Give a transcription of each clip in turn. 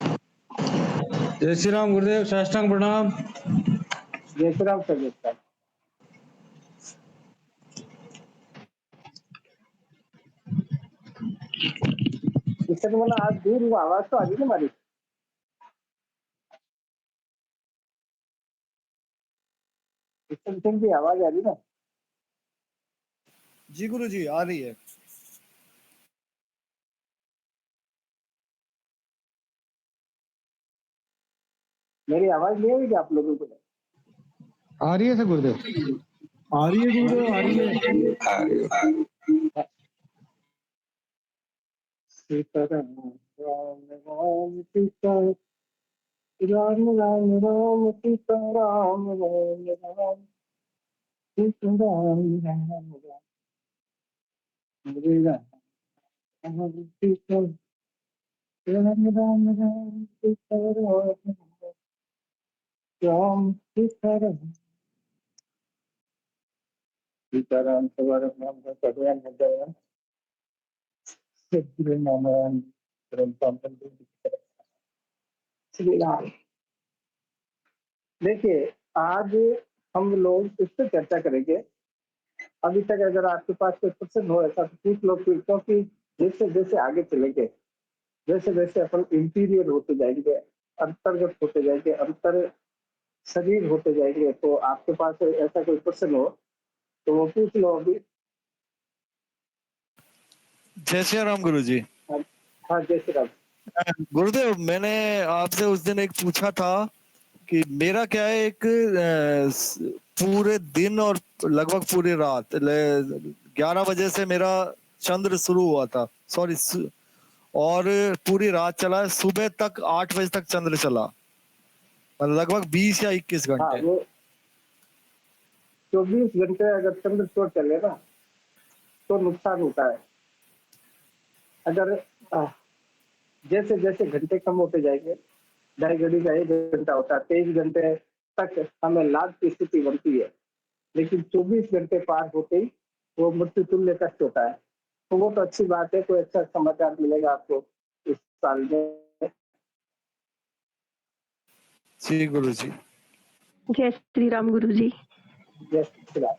जय श्री राम गुरुदेव, साष्टांग प्रणाम। जय श्री राम सर। इससे तो आज दूर हुआ, आवाज तो आ रही ना हमारी। की आवाज आ रही ना? जी गुरु जी, आ रही है। मेरी आवाज नहीं आएगी आप लोगों को? आ रही है सर गुरुदेव, आ रही है गुरुदेव, आ रही है। सीताराम राम सीता राम राम राम सीताराम राम राम सीताराम राम राम हरे राम सीता राम राम राम सीताराम राम सीताराम सीताराम सवारम राम कल्याण मध्यान श्री नारायण श्री राम। देखिए, आज हम लोग इस पर चर्चा करेंगे। अभी तक अगर आपके पास कोई प्रश्न हो ऐसा तो पूछ लो, क्योंकि जैसे जैसे आगे चलेंगे, जैसे जैसे अपन इंटीरियर होते जाएंगे, अंतर्गत होते जाएंगे, अंतर शरीर होते जाएंगे, तो आपके पास ऐसा कोई प्रश्न हो तो वो पूछ लो अभी। जय श्री राम गुरु जी। हाँ जय श्री राम। गुरुदेव, मैंने आपसे उस दिन एक पूछा था कि मेरा क्या है, एक पूरे दिन और लगभग पूरी रात 11 बजे से मेरा चंद्र शुरू हुआ था, सॉरी, और पूरी रात चला, सुबह तक 8 बजे तक चंद्र चला, लगभग 20 या 21 हाँ, घंटे। वो 24 घंटे अगर चंद्र चोट चले ना तो नुकसान होता है। अगर जैसे जैसे घंटे कम होते जाएंगे, 2.5 घड़ी का 1 घंटा होता है, 23 घंटे तक हमें लाभ की स्थिति बनती है, लेकिन 24 घंटे पार होते ही वो मृत्यु तुल्य कष्ट होता है। तो वो तो अच्छी बात है, कोई अच्छा समाचार मिलेगा आपको इस साल में। जी गुरु जी। जय श्री राम गुरु जी। जय श्री राम।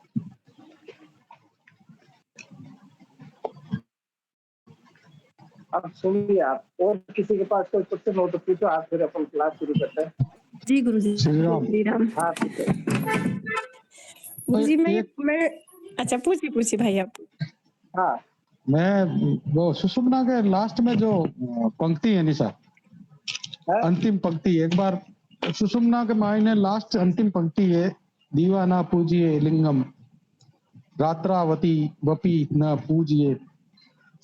अब सुनिए, आप और किसी के पास कोई क्वेश्चन हो तो पूछो, आप फिर अपन क्लास शुरू करते हैं। जी गुरु जी। श्री राम। श्री राम। हाँ पूछो। गुरु जी मैं अच्छा, पूछिए भाई आप। हाँ, मैं वो सुषुम्ना के लास्ट में जो पंक्ति है निशा, अंतिम पंक्ति, एक बार सुषुम्ना के मायने लास्ट अंतिम पंक्ति है, दीवाना पूजिए लिंगम, रात्रावती वपि न पूजिए,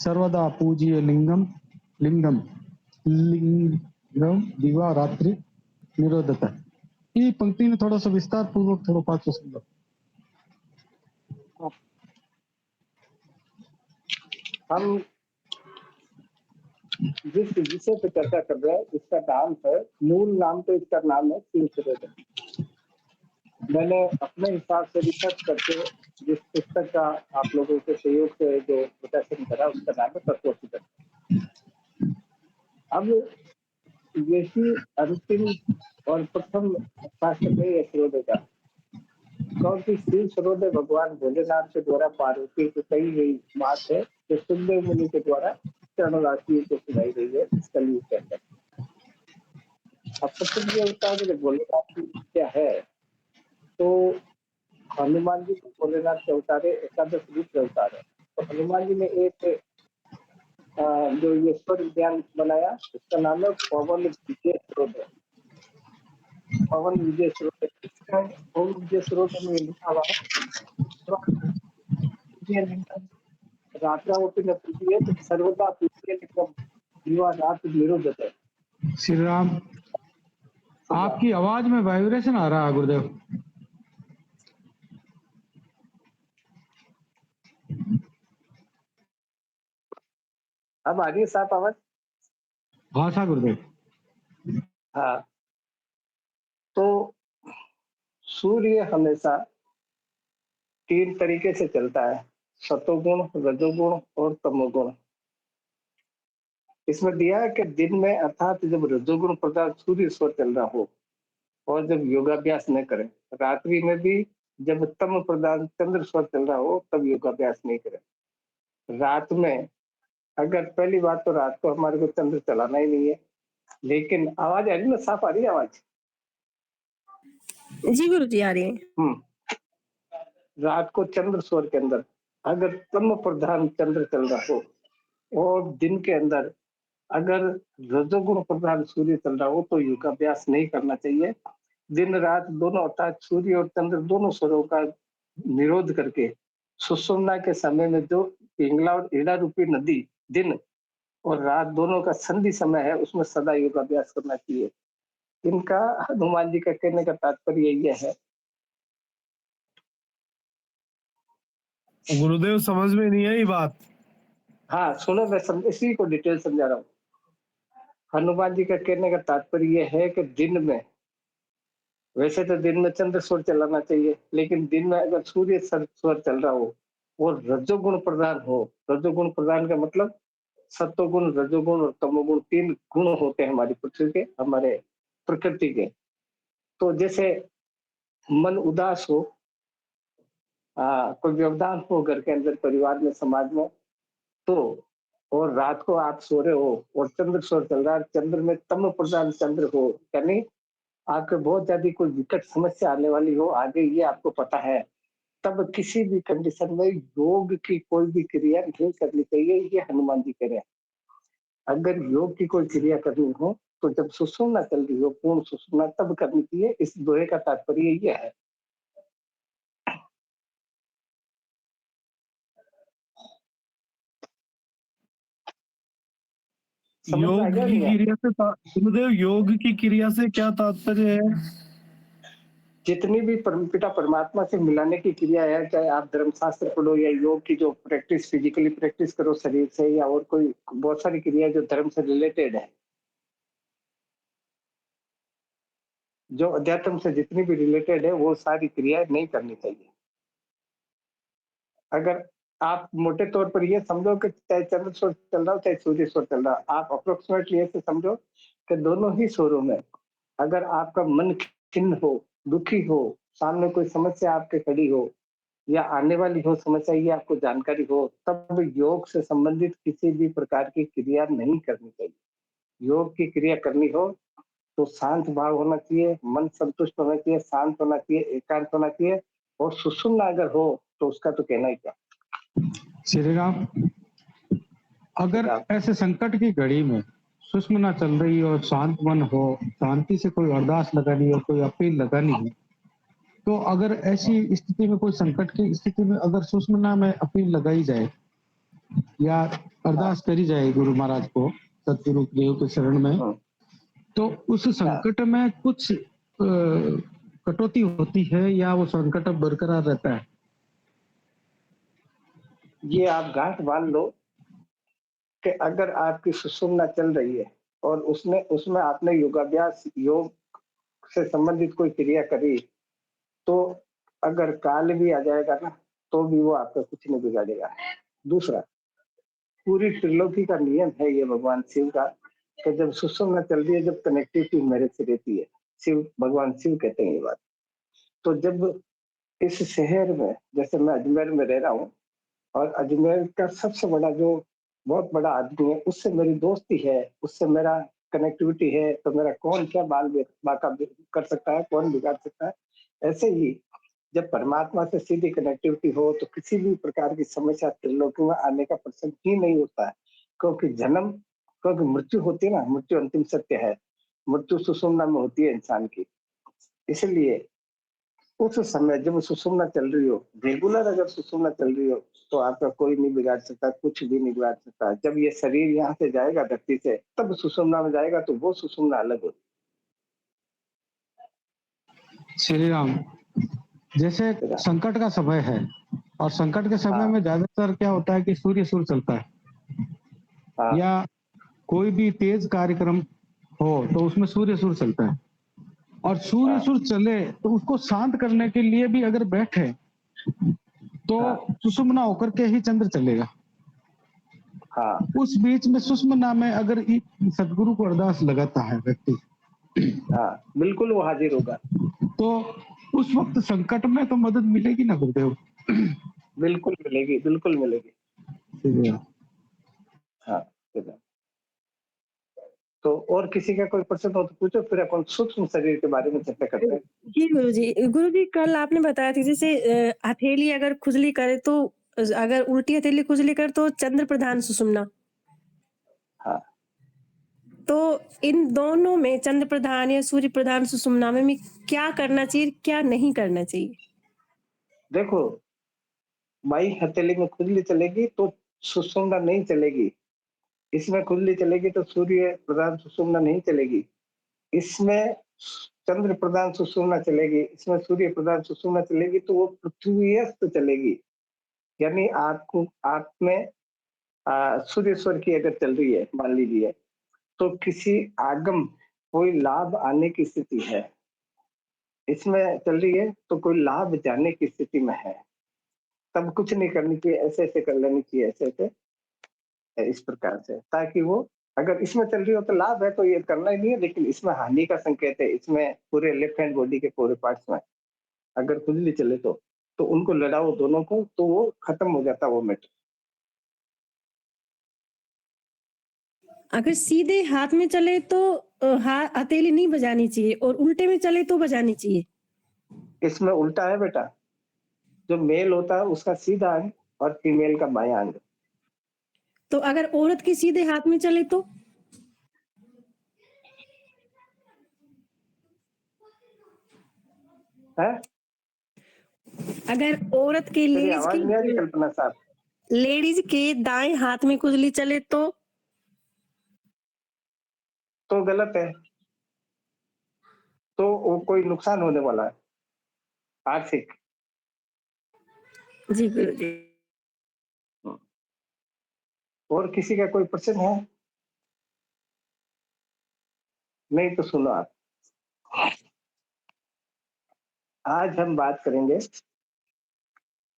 सर्वदा पूजिए लिंगम, लिंगम लिंगम दिवा रात्रि निरोधता। ये पंक्ति में थोड़ा सा विस्तार पूर्वक थोड़ा पाठ समझो। हम जिस विषय पे चर्चा कर रहे हैं इसका नाम है, मूल नाम तो इसका नाम है शिव सुरोधन। मैंने अपने हिसाब से रिसर्च करके जिस पुस्तक का आप लोगों के सहयोग से जो प्रकाशन करा उसका नाम है तत्वोपनिषद। अब यही अंतिम और प्रथम शास्त्र में यह सूर्योदय का, क्योंकि शिव सूर्योदय भगवान भोलेनाथ के द्वारा पार्वती को कही गई बात है जो सुखदेव मुनि के द्वारा चरणदासियों को सुनाई गई है इस कलयुग के अंदर। अब प्रथम ये होता है कि भोलेनाथ की क्या है, तो हनुमान जी को भोलेनाथ के अवतार है, एकादश रूप के अवतार है। तो हनुमान जी ने एक जो ये स्वर ज्ञान बनाया, इसका नाम है पवन विजय स्रोत। पवन विजय स्रोत, पवन विजय स्रोत में लिखा हुआ है रात्रावती ने पूछी है तो सर्वदा पूछिए निकम दीवा रात निरोध है। श्री राम, आपकी आवाज में वाइब्रेशन आ रहा है गुरुदेव। अब आ रही है साफ आवाज? हाँ सा गुरुदेव। हाँ, तो सूर्य हमेशा 3 तरीके से चलता है, सतोगुण, रजोगुण और तमोगुण। इसमें दिया है कि दिन में अर्थात जब रजोगुण प्रधान सूर्य स्वर चल रहा हो और जब योगाभ्यास न करें, रात्रि में भी जब तम प्रधान चंद्र स्वर चल रहा हो तब योगाभ्यास नहीं करें। रात में अगर पहली बात तो रात को हमारे को चंद्र चलाना ही नहीं है, लेकिन आवाज आ रही ना, साफ आ रही है आवाज? जी गुरुजी आ रही है। रात को चंद्र स्वर के अंदर अगर तम प्रधान चंद्र चल रहा हो और दिन के अंदर अगर रजोगुण प्रधान सूर्य चल रहा हो तो योगाभ्यास नहीं करना चाहिए। दिन रात दोनों अर्थात सूर्य और चंद्र दोनों स्वरों का निरोध करके सुषुम्ना के समय में जो पिंगला और ईड़ा रूपी नदी दिन और रात दोनों का संधि समय है, उसमें सदा योगाभ्यास करना चाहिए। इनका हनुमान जी का कहने का तात्पर्य यह है। गुरुदेव समझ में नहीं आई बात। हाँ सुनो, मैं इसी को डिटेल समझा रहा हूँ। हनुमान जी का कहने का तात्पर्य यह है कि दिन में, वैसे तो दिन में चंद्र स्वर चलाना चाहिए, लेकिन दिन में अगर सूर्य स्वर चल रहा हो और रजोगुण प्रधान हो, रजोगुण प्रधान का मतलब सत्वगुण, रजोगुण और तमोगुण 3 गुण होते हैं हमारी पृथ्वी के, हमारे प्रकृति के। तो जैसे मन उदास हो, कोई व्यवधान हो घर के अंदर, परिवार में, समाज में, तो और रात को आप सो रहे हो और चंद्र स्वर चल रहा है, चंद्र में तम प्रधान चंद्र हो, यानी आपके बहुत ज्यादा कोई विकट समस्या आने वाली हो आगे, ये आपको पता है, तब किसी भी कंडीशन में योग की कोई भी क्रिया नहीं करनी चाहिए, ये हनुमान जी कह रहे हैं। अगर योग की कोई क्रिया करनी हो तो जब सुषुम्ना चल रही हो, पूर्ण सुषुम्ना, तब करनी चाहिए। इस दोहे का तात्पर्य यह है। योग की क्रिया से गुरुदेव, योग की क्रिया से क्या तात्पर्य है? जितनी भी पिता परमात्मा से मिलाने की क्रिया है, चाहे आप धर्मशास्त्र पढ़ो या योग की जो प्रैक्टिस, फिजिकली प्रैक्टिस करो शरीर से, या और कोई बहुत सारी क्रिया जो धर्म से रिलेटेड है, जो अध्यात्म से जितनी भी रिलेटेड है, वो सारी क्रियाएं नहीं करनी चाहिए। अगर आप मोटे तौर पर ये समझो कि चाहे चंद्र स्वर चल रहा हो चाहे सूर्य स्वर चल रहा हो, आप अप्रोक्सीमेटली ऐसे समझो कि दोनों ही स्वरों में अगर आपका मन खिन्न हो, दुखी हो, सामने कोई समस्या आपके खड़ी हो या आने वाली हो समस्या, ये आपको जानकारी हो, तब योग से संबंधित किसी भी प्रकार की क्रिया नहीं करनी चाहिए। योग की क्रिया करनी हो तो शांत भाव होना चाहिए, मन संतुष्ट होना चाहिए, शांत होना चाहिए, एकांत होना चाहिए, और सुषुम्ना अगर हो तो उसका तो कहना ही क्या। श्री राम, अगर ऐसे संकट की घड़ी में सुषुम्ना चल रही हो, शांत मन हो, शांति से कोई अरदास लगानी हो, कोई अपील लगानी है, तो अगर ऐसी स्थिति में, कोई संकट की स्थिति में अगर सुषुम्ना में अपील लगाई जाए या अरदास करी जाए गुरु महाराज को, सतगुरु देव के शरण में, तो उस संकट में कुछ कटौती होती है या वो संकट बरकरार रहता है? ये आप गांठ बांध लो कि अगर आपकी सुषुम्ना चल रही है और उसमें आपने योगाभ्यास, योग से संबंधित कोई क्रिया करी, तो अगर काल भी आ जाएगा ना तो भी वो आपका कुछ नहीं बिगाड़ेगा। दूसरा, पूरी त्रिलोकी का नियम है ये भगवान शिव का कि जब सुषुम्ना चल रही है, जब कनेक्टिविटी मेरे से रहती है, शिव, भगवान शिव कहते हैं ये बात। तो जब इस शहर में, जैसे मैं अजमेर में रह रहा हूँ और अजमेर का सबसे बड़ा जो बहुत बड़ा आदमी है, उससे मेरी दोस्ती है, उससे मेरा कनेक्टिविटी है, तो मेरा कौन क्या बाका कर सकता है, कौन बिगाड़ सकता है। ऐसे ही जब परमात्मा से सीधी कनेक्टिविटी हो तो किसी भी प्रकार की समस्या त्रिलोकी में आने का प्रसंग ही नहीं होता है, क्योंकि मृत्यु होती है ना, मृत्यु अंतिम सत्य है, मृत्यु सुषुम्ना में होती है इंसान की। इसलिए उस समय जब सुषुम्ना चल रही हो, रेगुलर अगर सुषुम्ना चल रही हो, तो आपका कोई नहीं बिगाड़ सकता, कुछ भी नहीं बिगाड़ सकता। जब ये शरीर यहाँ से जाएगा धरती से, तब सुषुम्ना में जाएगा, तो वो सुषुम्ना अलग होती। श्री राम, जैसे संकट का समय है और संकट के समय में ज्यादातर क्या होता है कि सूर्य सुर चलता है, या कोई भी तेज कार्यक्रम हो तो उसमें सूर्य सुर चलता है, और सूर्य सुर चले तो उसको शांत करने के लिए भी अगर बैठे तो सुषुम्ना होकर के ही चंद्र चलेगा। हाँ उस बीच में सुषुम्ना में अगर सदगुरु को अरदास लगाता है व्यक्ति, हाँ बिल्कुल वो हाजिर होगा। तो उस वक्त संकट में तो मदद मिलेगी ना गुरुदेव। बिल्कुल मिलेगी, बिल्कुल मिलेगी। ठीक है। हाँ ठीक है। तो और किसी का कोई प्रश्न हो तो पूछो, फिर अपन सूक्ष्म शरीर के बारे में चर्चा करते हैं। जी गुरुजी कल आपने बताया था जैसे हथेली अगर खुजली करे तो, अगर उल्टी हथेली खुजली करे तो चंद्र प्रधान सुषुम्ना, हाँ तो इन दोनों में चंद्र प्रधान या सूर्य प्रधान सुषुम्ना में क्या करना चाहिए, क्या नहीं करना चाहिए? देखो, बाई हथेली में खुजली चलेगी तो सुषुम्ना नहीं चलेगी, इसमें खुजली चलेगी तो सूर्य प्रधान सुषुम्ना नहीं चलेगी, इसमें चंद्र प्रधान सुषुम्ना चलेगी, इसमें सूर्य प्रधान सुषुम्ना चलेगी, तो वो पृथ्वीयस्त चलेगी। यानी आपको आप में सूर्य स्वर की अगर चल रही है मान लीजिए, तो किसी आगम कोई लाभ आने की स्थिति है, इसमें चल रही है तो कोई लाभ जाने की स्थिति में है, तब कुछ नहीं करनी चाहिए, ऐसे ऐसे कर लेनी चाहिए, ऐसे ऐसे इस प्रकार से, ताकि वो अगर इसमें चल रही हो तो लाभ है तो ये करना ही नहीं है, लेकिन इसमें हानि का संकेत है, इसमें पूरे लेफ्ट हैंड बॉडी के पूरे पार्ट्स में अगर खुजली चले तो उनको लड़ाओ दोनों को, तो वो खत्म हो जाता वो मैटर। अगर सीधे हाथ में चले तो हथेली नहीं बजानी चाहिए, और उल्टे में चले तो बजानी चाहिए। इसमें उल्टा है बेटा, जो मेल होता है उसका सीधा अंग और फीमेल का बायां अंग। तो अगर औरत के सीधे हाथ में चले तो? है अगर औरत के तेरी आवाज नहीं आ रही कल्पना साहब। लेडीज के दाएं हाथ में खुजली चले तो गलत है, तो वो कोई नुकसान होने वाला है आर्थिक। जी गुरुजी। और किसी का कोई प्रश्न है? नहीं तो सुनो आप, आज हम बात करेंगे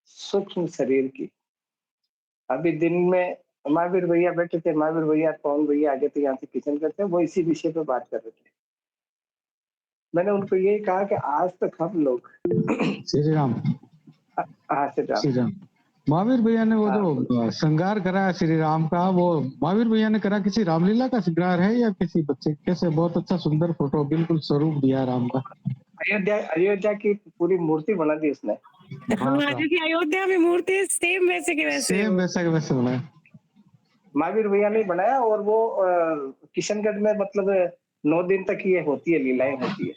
सूक्ष्म शरीर की। अभी दिन में महावीर भैया बैठे थे, महावीर भैया कौन भैया आगे थे यहाँ से किचन करते हैं, वो इसी विषय पे बात कर रहे थे। मैंने उनको यही कहा कि आज तक हम लोग श्री राम। श्री राम। महावीर भैया ने वो जो श्रृंगार करा है श्री राम का, वो महावीर भैया ने करा किसी रामलीला का श्रृंगार है या किसी बच्चे? कैसे? बहुत अच्छा सुंदर फोटो, बिल्कुल स्वरूप दिया राम का। अयोध्या की पूरी मूर्ति बना दी उसने। अयोध्या में मूर्ति सेम वैसे के वैसे, सेम वैसे के वैसे बनाया महावीर भैया ने बनाया, और वो किशनगढ़ में मतलब 9 दिन तक ये होती है, लीलाएं होती है।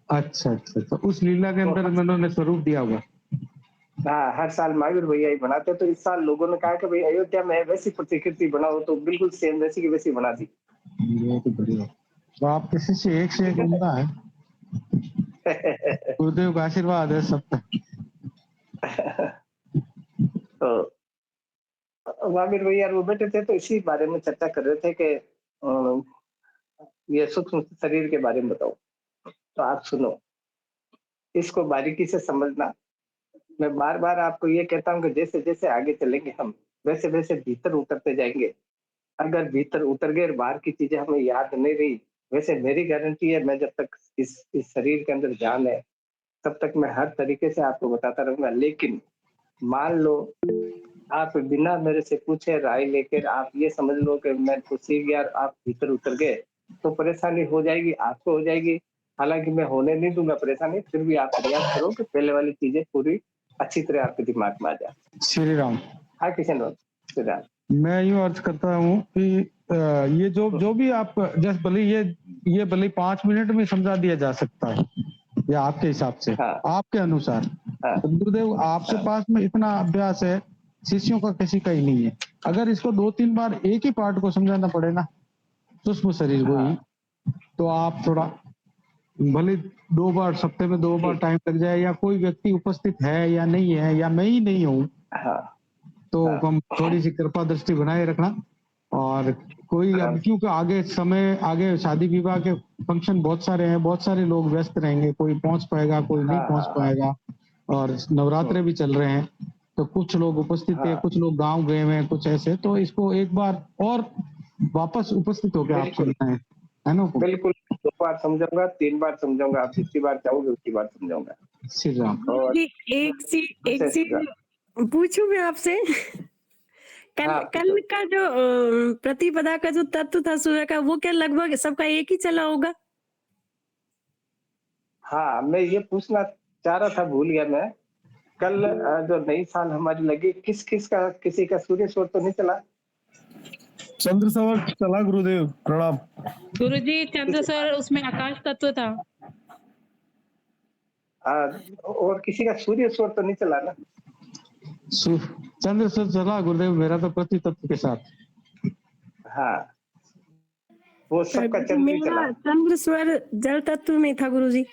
अच्छा अच्छा, तो उस लीला के अंदर उन्होंने स्वरूप दिया हुआ। हाँ, हर साल महावीर भैया ही बनाते हैं, तो इस साल लोगों ने कहा कि भाई अयोध्या में वैसी प्रतिकृति बनाओ, तो बिल्कुल सेम वैसी की वैसी बना दी। ये तो बढ़िया। तो आप किसी से एक उम्दा है। गुरुदेव का आशीर्वाद है सब पे। तो महावीर भैया वो बैठे थे, तो इसी बारे में चर्चा कर रहे थे कि ये सूक्ष्म शरीर के बारे में बताओ। तो आप सुनो, इसको बारीकी से समझना। मैं बार बार आपको ये कहता हूँ कि जैसे जैसे आगे चलेंगे हम, वैसे वैसे भीतर उतरते जाएंगे। अगर भीतर उतर गए, बाहर की चीजें हमें याद नहीं रही, वैसे मेरी गारंटी है, मैं जब तक इस शरीर के अंदर जान है तब तक मैं हर तरीके से आपको बताता रहूंगा। लेकिन मान लो आप बिना मेरे से पूछे राय लेकर आप ये समझ लो कि मैं तो सीख गया, आप भीतर उतर गए, तो परेशानी हो जाएगी, आपको हो जाएगी। हालांकि मैं होने नहीं दूंगा परेशानी, फिर भी आप प्रयास करो कि पहले वाली चीजें पूरी अच्छी तरह आपके दिमाग में आ जाए। श्री राम। हाँ किशन, श्री राम। मैं यूं अर्ज करता हूँ कि ये जो भी आप जैसे भले ये भले 5 मिनट में समझा दिया जा सकता है, या आपके हिसाब से, हाँ, आपके अनुसार। हाँ, गुरुदेव आपके पास में इतना अभ्यास है, शिष्यों का किसी का ही नहीं है। अगर इसको 2-3 बार एक ही पार्ट को समझाना पड़े ना, सूक्ष्म शरीर को ही, तो आप थोड़ा भले 2 बार, हफ्ते में 2 बार टाइम लग जाए, या कोई व्यक्ति उपस्थित है या नहीं है, या मैं ही नहीं हूँ, तो हम थोड़ी सी कृपा दृष्टि बनाए रखना। और कोई अब क्योंकि आगे शादी विवाह के फंक्शन बहुत सारे हैं, बहुत सारे लोग व्यस्त रहेंगे, कोई पहुंच पाएगा, कोई नहीं पहुंच पाएगा, और नवरात्रे भी चल रहे हैं, तो कुछ लोग उपस्थित थे, हाँ। कुछ लोग गांव गए हुए हैं, कुछ ऐसे, तो इसको एक बार और वापस उपस्थित होकर आप बिल्कुल। सुनना है ना? बिल्कुल 2 बार समझाऊंगा, 3 बार समझाऊंगा, आप जितनी बार चाहोगे उतनी बार समझाऊंगा। श्री राम। और जी, एक जय श्री राम। चीज पूछूं मैं आपसे। कल हाँ, कल पूछो। का जो प्रतिपदा का जो तत्व था सूर्य का, वो क्या लगभग सबका एक ही चला होगा? हाँ, मैं ये पूछना चाह रहा था, भूल गया मैं। कल जो नई साल हमारी लगी, किस-किस का, किसी का सूर्य स्वर तो नहीं चला? चंद्र सवर चला गुरुदेव, प्रणाम। गुरुजी चंद्र सर उसमें आकाश तत्व था। और किसी का सूर्य स्वर तो नहीं चला ना? सु- चंद्र से चला गुरुदेव, मेरा तो प्रति तत्व के साथ। हाँ, वो सबका चंद्र ही चला। मेरा चंद्र स्वर जल तत्व में था गुरुजी।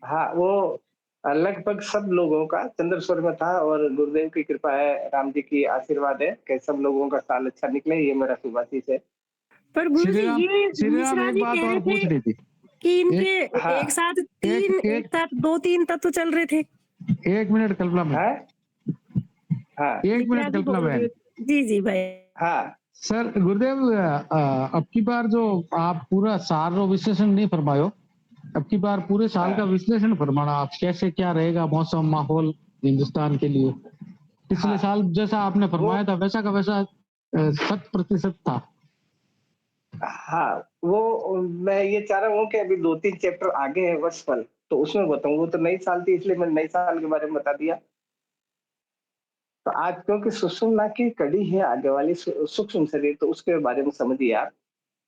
हाँ, वो लगभग सब लोगों का चंद्र स्वर में था, और गुरुदेव की कृपा है, राम जी की आशीर्वाद है कि सब लोगों का साल अच्छा निकले, ये मेरा शुभाशीष है। पर गुरुजी ये श्री राम मिश्रा एक जी बात कह और रहे पूछ थे रही थी। कि इनके हाँ। एक साथ 2-3 तत्व चल रहे थे। एक मिनट कल्पना बहन, है? हाँ, एक मिश्रा मिनट जी कल्पना बोल रहे बहन। थे। जी जी भाई। हाँ, सर गुरुदेव, अब की बार जो आप पूरा सारो विश्लेषण नहीं फरमायो, अब की बार पूरे साल हाँ। का विश्लेषण फरमाना, आप कैसे क्या रहेगा मौसम माहौल हिंदुस्तान के लिए। पिछले हाँ, साल जैसा आपने फरमाया था वैसा का वैसा 100% था। हाँ, वो मैं ये चाह रहा हूँ कि अभी 2-3 चैप्टर आगे है वर्षफल, तो उसमें बताऊँ। वो तो नई साल थी, इसलिए मैंने नई साल के बारे में बता दिया। तो आज क्योंकि सुषुम्ना की कड़ी है आगे वाली, सूक्ष्म शरीर, तो उसके बारे में समझिए आप।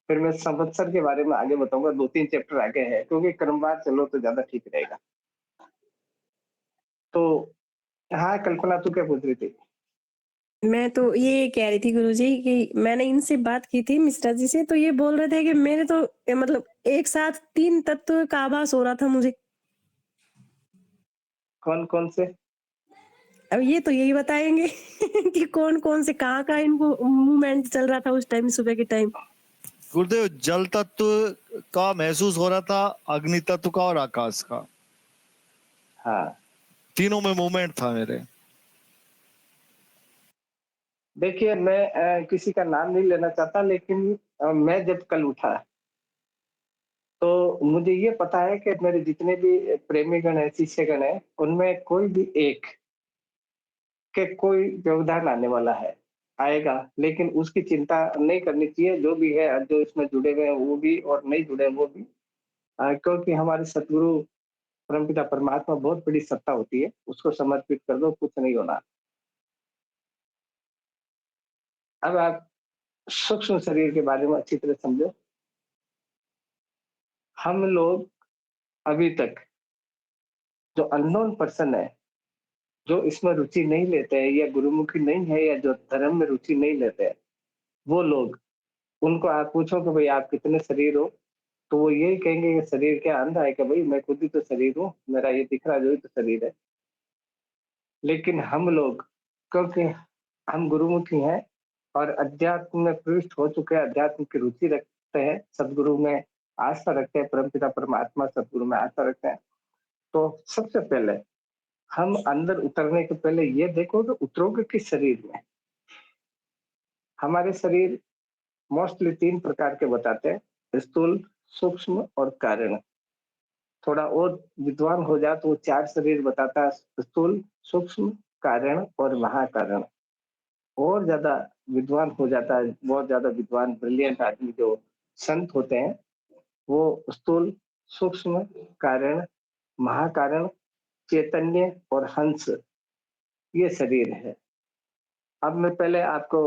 फिर मैं संवत्सर के बारे में आगे बताऊंगा, 2-3 चैप्टर आगे है, क्योंकि क्रमवार चलो तो ज्यादा ठीक रहेगा। तो हाँ, कल्पना तू क्या पूछ रही थी? मैं तो ये कह रही थी गुरुजी कि मैंने इनसे बात की थी मिश्रा जी से, तो ये बोल रहे थे कि मेरे तो मतलब एक साथ 3 तत्व का आभास हो रहा था मुझे। कौन कौन से? अब ये तो यही बताएंगे कि कौन कौन से कहाँ का इनको मूवमेंट चल रहा था उस टाइम, सुबह के टाइम। गुरुदेव जल तत्व का महसूस हो रहा था, अग्नि तत्व का और आकाश का, हाँ, तीनों में मूवमेंट था मेरे। देखिए मैं किसी का नाम नहीं लेना चाहता, लेकिन मैं जब कल उठा तो मुझे ये पता है कि मेरे जितने भी प्रेमीगण है, शिष्यगण है, उनमें कोई भी एक के कोई व्यवधान आने वाला है, आएगा। लेकिन उसकी चिंता नहीं करनी चाहिए, जो भी है, जो इसमें जुड़े हुए हैं वो भी और नहीं जुड़े वो भी। क्योंकि हमारे सतगुरु परमपिता परमात्मा बहुत बड़ी सत्ता होती है, उसको समर्पित कर दो, कुछ नहीं होना। अब आप सूक्ष्म शरीर के बारे में अच्छी तरह समझो। हम लोग अभी तक जो अननोन पर्सन है, जो इसमें रुचि नहीं लेते हैं या गुरुमुखी नहीं है या जो धर्म में रुचि नहीं लेते हैं, वो लोग, उनको आप पूछो कि भाई आप कितने शरीर हो, तो वो यही कहेंगे कि शरीर क्या, अंधा है कि भाई मैं खुद ही तो शरीर हूँ, मेरा ये दिख रहा जो ही तो शरीर है। लेकिन हम लोग, क्योंकि हम गुरुमुखी हैं और अध्यात्म में प्रविष्ट हो चुके हैं, अध्यात्म की रुचि रखते हैं, सदगुरु में आस्था रखते हैं, परमपिता परमात्मा सदगुरु में आस्था रखते हैं, तो सबसे पहले हम अंदर उतरने के पहले ये देखो कि उतरोगे किस शरीर में। हमारे शरीर मोस्टली 3 प्रकार के बताते हैं, स्थूल, सूक्ष्म और कारण। थोड़ा और विद्वान हो जाए तो वो 4 शरीर बताता है, स्थूल, सूक्ष्म, कारण और महाकारण। और ज्यादा विद्वान हो जाता है, बहुत ज्यादा विद्वान ब्रिलियंट आदमी जो संत होते हैं, वो स्थूल, सूक्ष्म, कारण, महाकारण, चैतन्य और हंस, ये शरीर है। अब मैं पहले आपको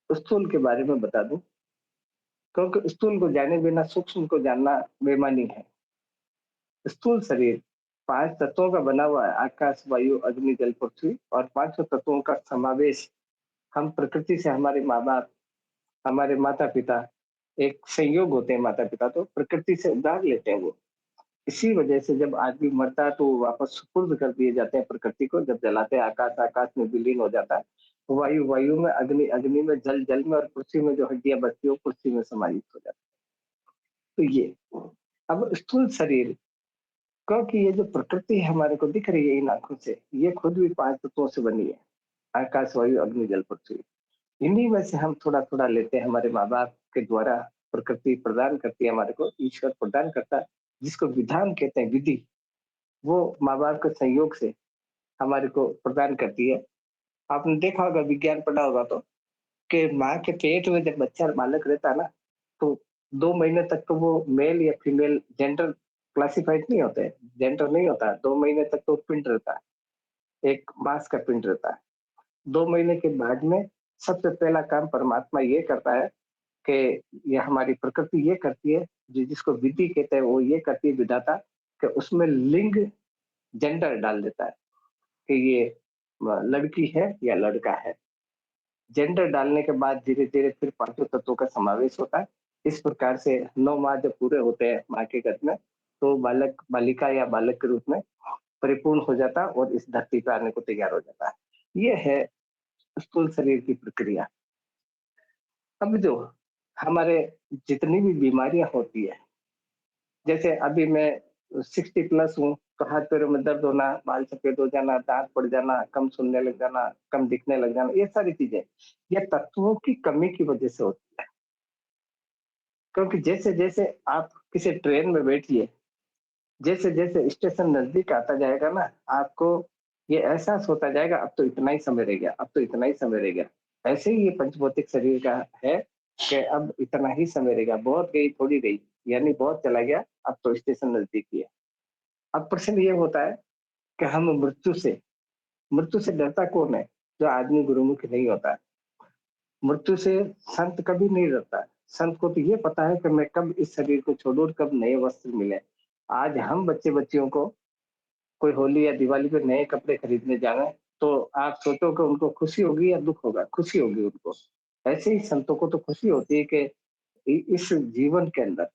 स्थूल के बारे में बता दूं, क्योंकि स्थूल को जाने बिना सूक्ष्म को जानना बेईमानी है। स्थूल शरीर 5 तत्वों का बना हुआ है, आकाश, वायु, अग्नि, जल, पृथ्वी, और 5 तत्वों का समावेश। हम प्रकृति से, हमारे माँ बाप, हमारे माता पिता, एक संयोग होते हैं माता पिता, तो प्रकृति से उधार लेते हैं वो। इसी वजह से जब आदमी मरता है तो वो वापस सुपुर्द कर दिए जाते हैं प्रकृति को। जब जलाते हैं, आकाश, आकाश में विलीन हो जाता है, वायु, वायु में, अग्नि, अग्नि में, जल, जल में, और पृथ्वी में जो हड्डियां बचती है वो पृथ्वी में समाहित हो जाती है। तो ये अब स्थूल शरीर क्योंकि ये जो प्रकृति हमारे को दिख रही है इन आंखों से, ये खुद भी 5 तत्वों से बनी है। आकाश, वायु, अग्नि, जल, पृथ्वी। इन्हीं में से हम थोड़ा-थोड़ा लेते हैं, हमारे माँ-बाप के द्वारा प्रकृति प्रदान करती है हमारे को, ईश्वर प्रदान करता है, जिसको विधान कहते हैं, विधि, वो माँ-बाप के संयोग से हमारे को प्रदान करती है। आपने देखा होगा, विज्ञान पढ़ा होगा तो, कि माँ के पेट में जब बच्चा बालक रहता है ना, तो 2 महीने तक तो वो मेल या फीमेल जेंडर क्लासिफाइड नहीं होते हैं, जेंडर नहीं होता है, 2 महीने तक तो पिंड रहता है, एक मांस का पिंड रहता है। 2 महीने के बाद में सबसे पहला काम परमात्मा ये करता है कि ये हमारी प्रकृति ये करती है, जिसको विधि कहते हैं, वो ये करती है विधाता, कि उसमें लिंग जेंडर डाल देता है कि ये लड़की है या लड़का है। जेंडर डालने के बाद धीरे-धीरे फिर 5 तत्वों का समावेश होता है। इस प्रकार से 9 माह जब पूरे होते हैं माँ के गर्भ में, तो बालक, बालिका या बालक के रूप में परिपूर्ण हो जाता है और इस धरती पे आने को तैयार हो जाता है। ये है स्थूल शरीर की प्रक्रिया। अब जो हमारे जितनी भी बीमारियाँ होती है, जैसे अभी मैं 60 प्लस हूँ, तो हाथ पैरों में दर्द होना, बाल सफेद हो जाना, दाँत पड़ जाना, कम सुनने लग जाना, कम दिखने लग जाना, ये सारी चीज़ें, ये तत्वों की कमी की वजह से होती है। क्योंकि जैसे-जैसे आप किसी ट्रेन में बैठिए, जैसे-जैसे स्टेशन नज़दीक आता जाएगा ना, आपको ये एहसास होता जाएगा, अब तो इतना ही समय रह गया, अब तो इतना ही समय रह गया। ऐसे ही ये पंचभौतिक शरीर का है कि अब इतना ही समय रह गया, बहुत गई, थोड़ी रही, यानी बहुत चला गया, अब तो स्टेशन नज़दीक ही है। अब प्रश्न ये होता है कि हम मृत्यु से डरता कौन है? जो आदमी गुरुमुख नहीं होता है। मृत्यु से संत कभी नहीं डरता है। संत को तो ये पता है कि मैं कब इस शरीर को छोड़ूँ और कब नए वस्त्र मिले। आज हम बच्चे-बच्चियों को कोई होली या दिवाली पे नए कपड़े खरीदने जाएँ, तो आप सोचो कि उनको खुशी होगी या दुःख होगा? खुशी होगी उनको। ऐसे ही संतों को तो खुशी होती है कि इस जीवन के अंदर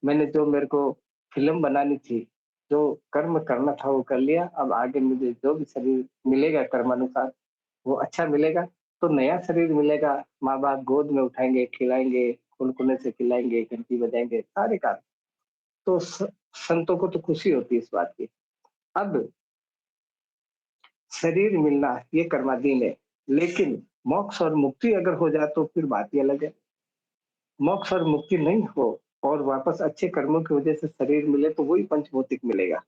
मैंने जो मेरे को फ़िल्म बनानी थी, जो कर्म करना था वो कर लिया, अब आगे मुझे जो भी शरीर मिलेगा कर्मानुसार वो अच्छा मिलेगा, तो नया शरीर मिलेगा, माँ-बाप गोद में उठाएँगे, खिलाएँगे, कुनकुने से खिलाएँगे, घंटी बजाएँगे, सारे काम। तो संतों को तो खुशी होती है इस बात की। अब शरीर मिलना ये कर्माधीन है, लेकिन मोक्ष और मुक्ति अगर हो जाए तो फिर बात ही अलग है। मोक्ष और मुक्ति नहीं हो और वापस अच्छे कर्मों की वजह से शरीर मिले तो वही पंचभौतिक मिलेगा।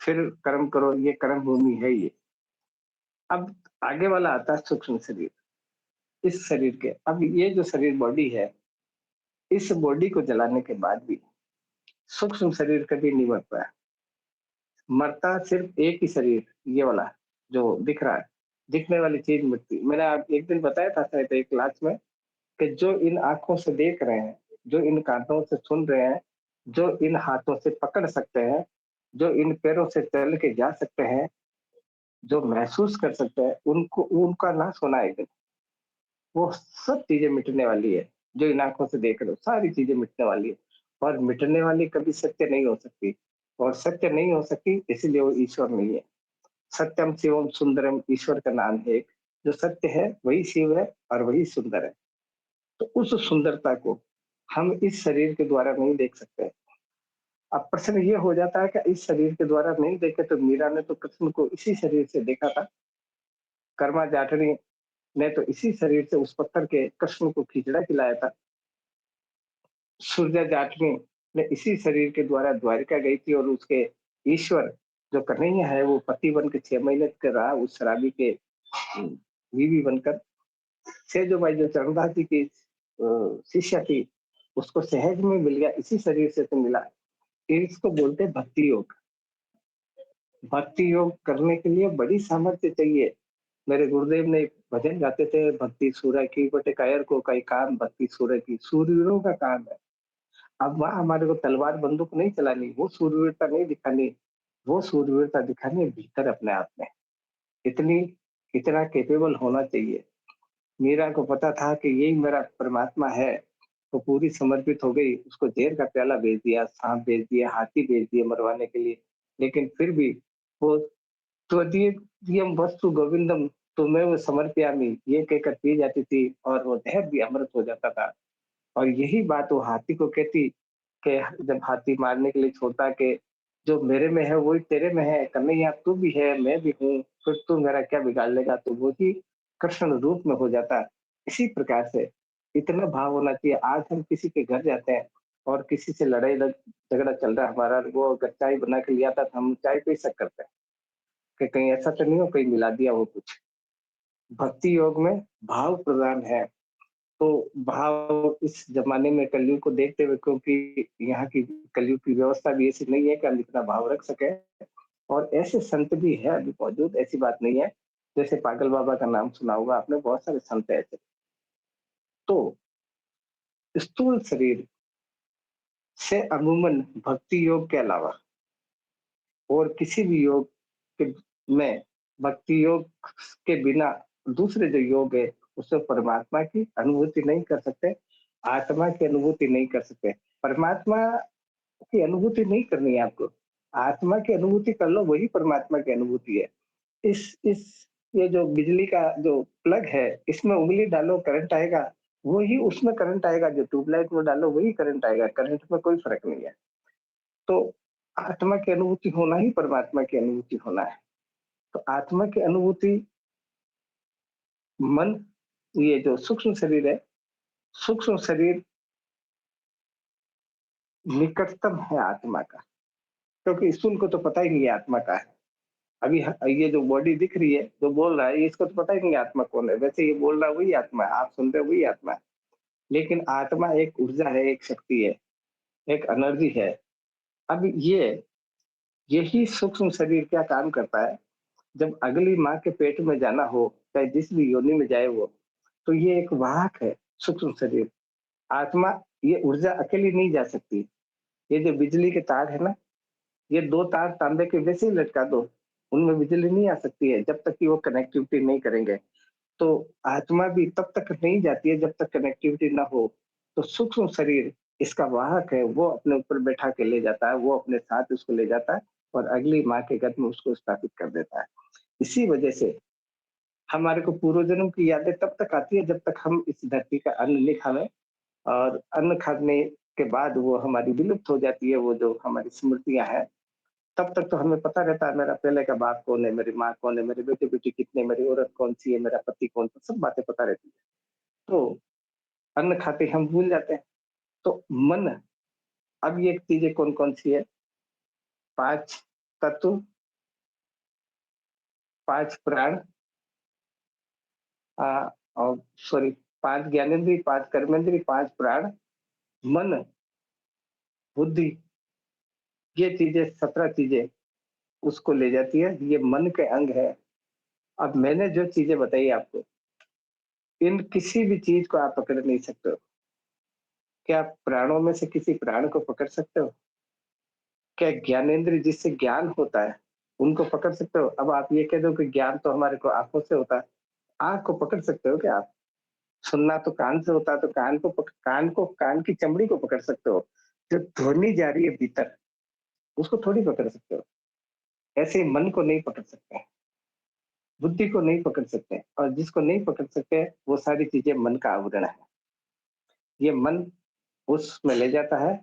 फिर कर्म करो, ये कर्म भूमि है ये। अब आगे वाला आता है सूक्ष्म शरीर। इस शरीर के, अब ये जो शरीर बॉडी है, इस बॉडी को जलाने के बाद भी सूक्ष्म शरीर कभी नहीं मरता है। मरता सिर्फ एक ही शरीर, ये वाला जो दिख रहा है, दिखने वाली चीज मिटती। मैंने आप एक दिन बताया था शायद एक क्लास में कि जो इन आंखों से देख रहे हैं, जो इन कानों से सुन रहे हैं, जो इन हाथों से पकड़ सकते हैं, जो इन पैरों से चल के जा सकते हैं, जो महसूस कर सकते हैं, उनको उनका नाश होना है एक दिन। वो सब चीजें मिटने वाली है, जो इन आंखों से देख रहे हो, सारी चीजें मिटने वाली है और मिटने वाली कभी सत्य नहीं हो सकती और सत्य नहीं हो सकती इसीलिए वो ईश्वर नहीं है। सत्यम शिवम सुंदरम ईश्वर का नाम है एक, जो सत्य है वही शिव है और वही सुंदर है। तो उस सुंदरता को हम इस शरीर के द्वारा नहीं देख सकते। अब प्रश्न ये हो जाता है कि इस शरीर के द्वारा नहीं देखे तो मीरा ने तो कृष्ण को इसी शरीर से देखा था, कर्मा जाटनी ने तो इसी शरीर से उस पत्थर के कृष्ण को खिचड़ा खिलाया था, सूर्य जाटनी ने इसी शरीर के द्वारा द्वारिका गई थी और उसके ईश्वर जो कन्हैया है वो पति बन के 6 महीने तक रहा उस शराबी के बीवी बनकर। सेजोबाई जो चरणदास जी की शिष्या थी, उसको सहज में मिल गया, इसी शरीर से तो मिला। इसको बोलते हैं भक्ति योग। भक्ति योग करने के लिए बड़ी सामर्थ्य चाहिए। मेरे गुरुदेव ने एक भजन गाते थे, भक्ति सूर्य की बटे कायर को कई काम, भक्ति सूर्य की, सूरवीरों का काम है। अब वहाँ हमारे को तलवार बंदूक नहीं चलानी, वो सूरवीरता नहीं दिखानी, वो सूरवीरता दिखानी है भीतर अपने आप में। इतनी इतना कैपेबल होना चाहिए। मीरा को पता था कि यही मेरा परमात्मा है, वो पूरी समर्पित हो गई, उसको जहर का प्याला भेज दिया, सांप भेज दिया, हाथी भेज दिए मरवाने के लिए, लेकिन फिर भी वो त्वदीयम वस्तु गोविंदम तुम्हें समर्पयामि ये कहकर पी जाती थी और वो जहर भी अमृत हो जाता था। और यही बात वो हाथी को कहती कि जब हाथी मारने के लिए छोड़ता कि जो मेरे में है वही तेरे में है, कन्हैया तू भी है मैं भी हूँ, फिर तू मेरा क्या बिगाड़ लेगा, तो वो ही कृष्ण रूप में हो जाता है। इसी प्रकार से इतना भाव होना चाहिए। आज हम किसी के घर जाते हैं और किसी से लड़ाई झगड़ा चल रहा है हमारा, वो अगर चाय बना के लिया था तो हम चाय पे शक करते हैं कि कहीं ऐसा तो नहीं हो, कहीं मिला दिया वो कुछ। भक्ति योग में भाव प्रधान है। तो भाव इस जमाने में कलयुग को देखते हुए, क्योंकि यहाँ की कलयुग की व्यवस्था भी ऐसी नहीं है कि हम इतना भाव रख सके, और ऐसे संत भी है अभी मौजूद, ऐसी बात नहीं है। जैसे पागल बाबा का नाम सुना होगा आपने, बहुत सारे संत हैं ऐसे। तो स्थूल शरीर से अमूमन भक्ति योग के अलावा और किसी भी योग के में भक्ति योग के बिना दूसरे जो योग है उसमें परमात्मा की अनुभूति नहीं कर सकते, आत्मा की अनुभूति नहीं कर सकते। परमात्मा की अनुभूति नहीं करनी है आपको, आत्मा की अनुभूति कर लो, वही परमात्मा की अनुभूति है। इस ये जो बिजली का जो प्लग है, इसमें उंगली डालो करंट आएगा, वही उसमें करंट आएगा, जो ट्यूबलाइट में डालो वही करंट आएगा, करंट में कोई फर्क नहीं है। तो आत्मा की अनुभूति होना ही परमात्मा की अनुभूति होना है। तो आत्मा की अनुभूति मन, ये जो सूक्ष्म शरीर है, सूक्ष्म शरीर निकटतम है आत्मा का, क्योंकि स्थूल को तो पता ही नहीं है आत्मा का है। अभी ये जो बॉडी दिख रही है, जो बोल रहा है, इसको तो पता ही नहीं है आत्मा कौन है। वैसे ये बोल रहा है वही आत्मा है, आप सुनते हो वही आत्मा है। लेकिन आत्मा एक ऊर्जा है, एक शक्ति है, एक एनर्जी है। अब यही सूक्ष्म शरीर क्या काम करता है, जब अगली माँ के पेट में जाना हो, चाहे जिस भी योनि में जाए वो, तो ये एक वाहक है सूक्ष्म शरीर। आत्मा, ये ऊर्जा अकेली नहीं जा सकती। ये जो बिजली के तार है ना, ये 2 तार तांबे के वैसे ही लटका दो, उनमें बिजली नहीं आ सकती है जब तक कि वो कनेक्टिविटी नहीं करेंगे। तो आत्मा भी तब तक नहीं जाती है जब तक कनेक्टिविटी ना हो। तो सूक्ष्म शरीर इसका वाहक है, वो अपने ऊपर बैठा के ले जाता है, वो अपने साथ उसको ले जाता है और अगली माँ के गर्भ में उसको स्थापित कर देता है। इसी वजह से हमारे को पूर्व जन्म की यादें तब तक आती है जब तक हम इस धरती का अन्न नहीं खावे, और अन्न खाने के बाद वो हमारी विलुप्त हो जाती है, वो जो हमारी स्मृतियां हैं। तब तक तो हमें पता रहता है मेरा पहले का बाप कौन है, मेरी माँ कौन है, मेरे बेटे बेटी कितने, मेरी औरत कौन सी है, मेरा पति कौन सा, सब बातें पता रहती है। तो अन्न खाते हम भूल जाते हैं। तो मन, अब ये चीजें कौन कौन सी है, 5 तत्व, 5 प्राण, और सॉरी, 5 ज्ञानेंद्रिय, 5 कर्मेंद्रिय, 5 प्राण, मन, बुद्धि, ये चीजें 17 चीजें उसको ले जाती है, ये मन के अंग है। अब मैंने जो चीजें बताई आपको, इन किसी भी चीज को आप पकड़ नहीं सकते हो। क्या आप प्राणों में से किसी प्राण को पकड़ सकते हो? क्या ज्ञानेंद्रिय जिससे ज्ञान होता है, उनको पकड़ सकते हो? अब आप ये कह दो कि ज्ञान तो हमारे को आंखों से होता है, आंख को पकड़ सकते हो क्या आप? सुनना तो कान से होता है, तो कान की चमड़ी को पकड़ सकते हो। जो ध्वनि जा रही है भीतर, उसको थोड़ी पकड़ सकते हो। ऐसे ही मन को नहीं पकड़ सकते, बुद्धि को नहीं पकड़ सकते, और जिसको नहीं पकड़ सकते वो सारी चीजें मन का आवरण है। ये मन उसमें ले जाता है,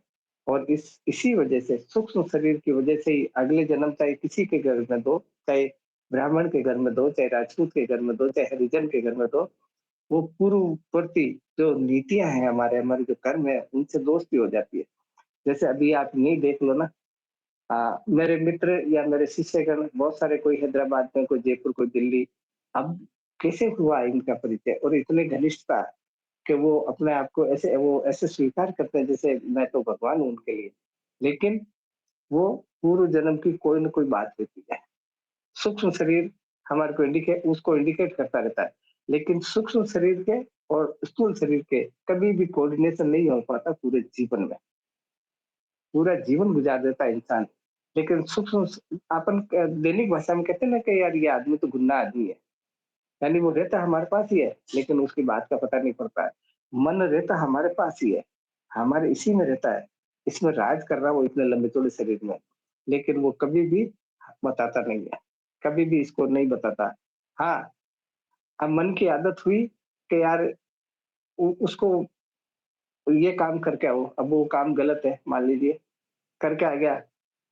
और इसी वजह से सूक्ष्म शरीर की वजह से ही अगले जन्म चाहे किसी के घर में दो, चाहे ब्राह्मण के घर में दो, चाहे राजपूत के घर में दो, चाहे हरिजन के घर में दो, वो पूर्ववर्ती जो नीतियां हैं, हमारे जो कर्म है, उनसे दोस्ती हो जाती है। जैसे अभी आप नहीं देख लो ना, मेरे मित्र या मेरे शिष्यगण बहुत सारे, कोई हैदराबाद में, कोई जयपुर, कोई दिल्ली। अब कैसे हुआ इनका परिचय, और इतने घनिष्ठता कि वो अपने आप को ऐसे स्वीकार करते हैं जैसे मैं तो भगवान हूँ उनके लिए। लेकिन वो पूर्व जन्म की कोई न कोई बात होती है। सूक्ष्म शरीर हमारे को उसको इंडिकेट करता रहता है, लेकिन सूक्ष्म शरीर के और स्थूल शरीर के कभी भी कोऑर्डिनेशन नहीं हो पाता पूरे जीवन में। पूरा जीवन गुजार देता है इंसान, लेकिन सूक्ष्म, अपन दैनिक भाषा में कहते हैं ना कि यार ये आदमी तो गुन्ना आदमी है, यानी वो रहता हमारे पास ही है लेकिन उसकी बात का पता नहीं पड़ता है। मन रहता हमारे पास ही है, हमारे इसी में रहता है, इसमें राज कर रहा है वो इतने लंबे चौड़े शरीर में, लेकिन वो कभी भी बताता नहीं है, कभी भी इसको नहीं बताता। हाँ, अब मन की आदत हुई कि यार उसको ये काम करके आओ, अब वो काम गलत है मान लीजिए, करके आ गया,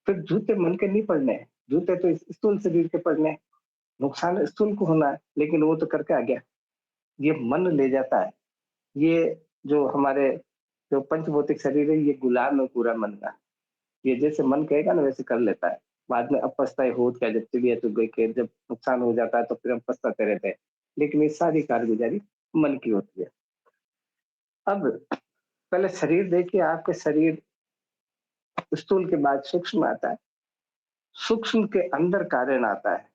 फिर जूते मन के नहीं पड़ने हैं, जूते तो इस स्थूल शरीर के पड़ने हैं, नुकसान स्थूल को होना है, लेकिन वो तो करके आ गया। ये मन ले जाता है, ये जो हमारे जो पंचभौतिक शरीर है, ये गुलाम है पूरा मन का। ये जैसे मन कहेगा ना वैसे कर लेता है। बाद में अब पछताए होत क्या, जब चिड़िया चुग गई खेत, जब नुकसान हो जाता है तो फिर हम पछताते रहते हैं। लेकिन ये सारी कारगुजारी मन की होती है। अब पहले शरीर देखिए, आपके शरीर स्थूल के बाद सूक्ष्म आता है, सूक्ष्म के अंदर कारण आता है,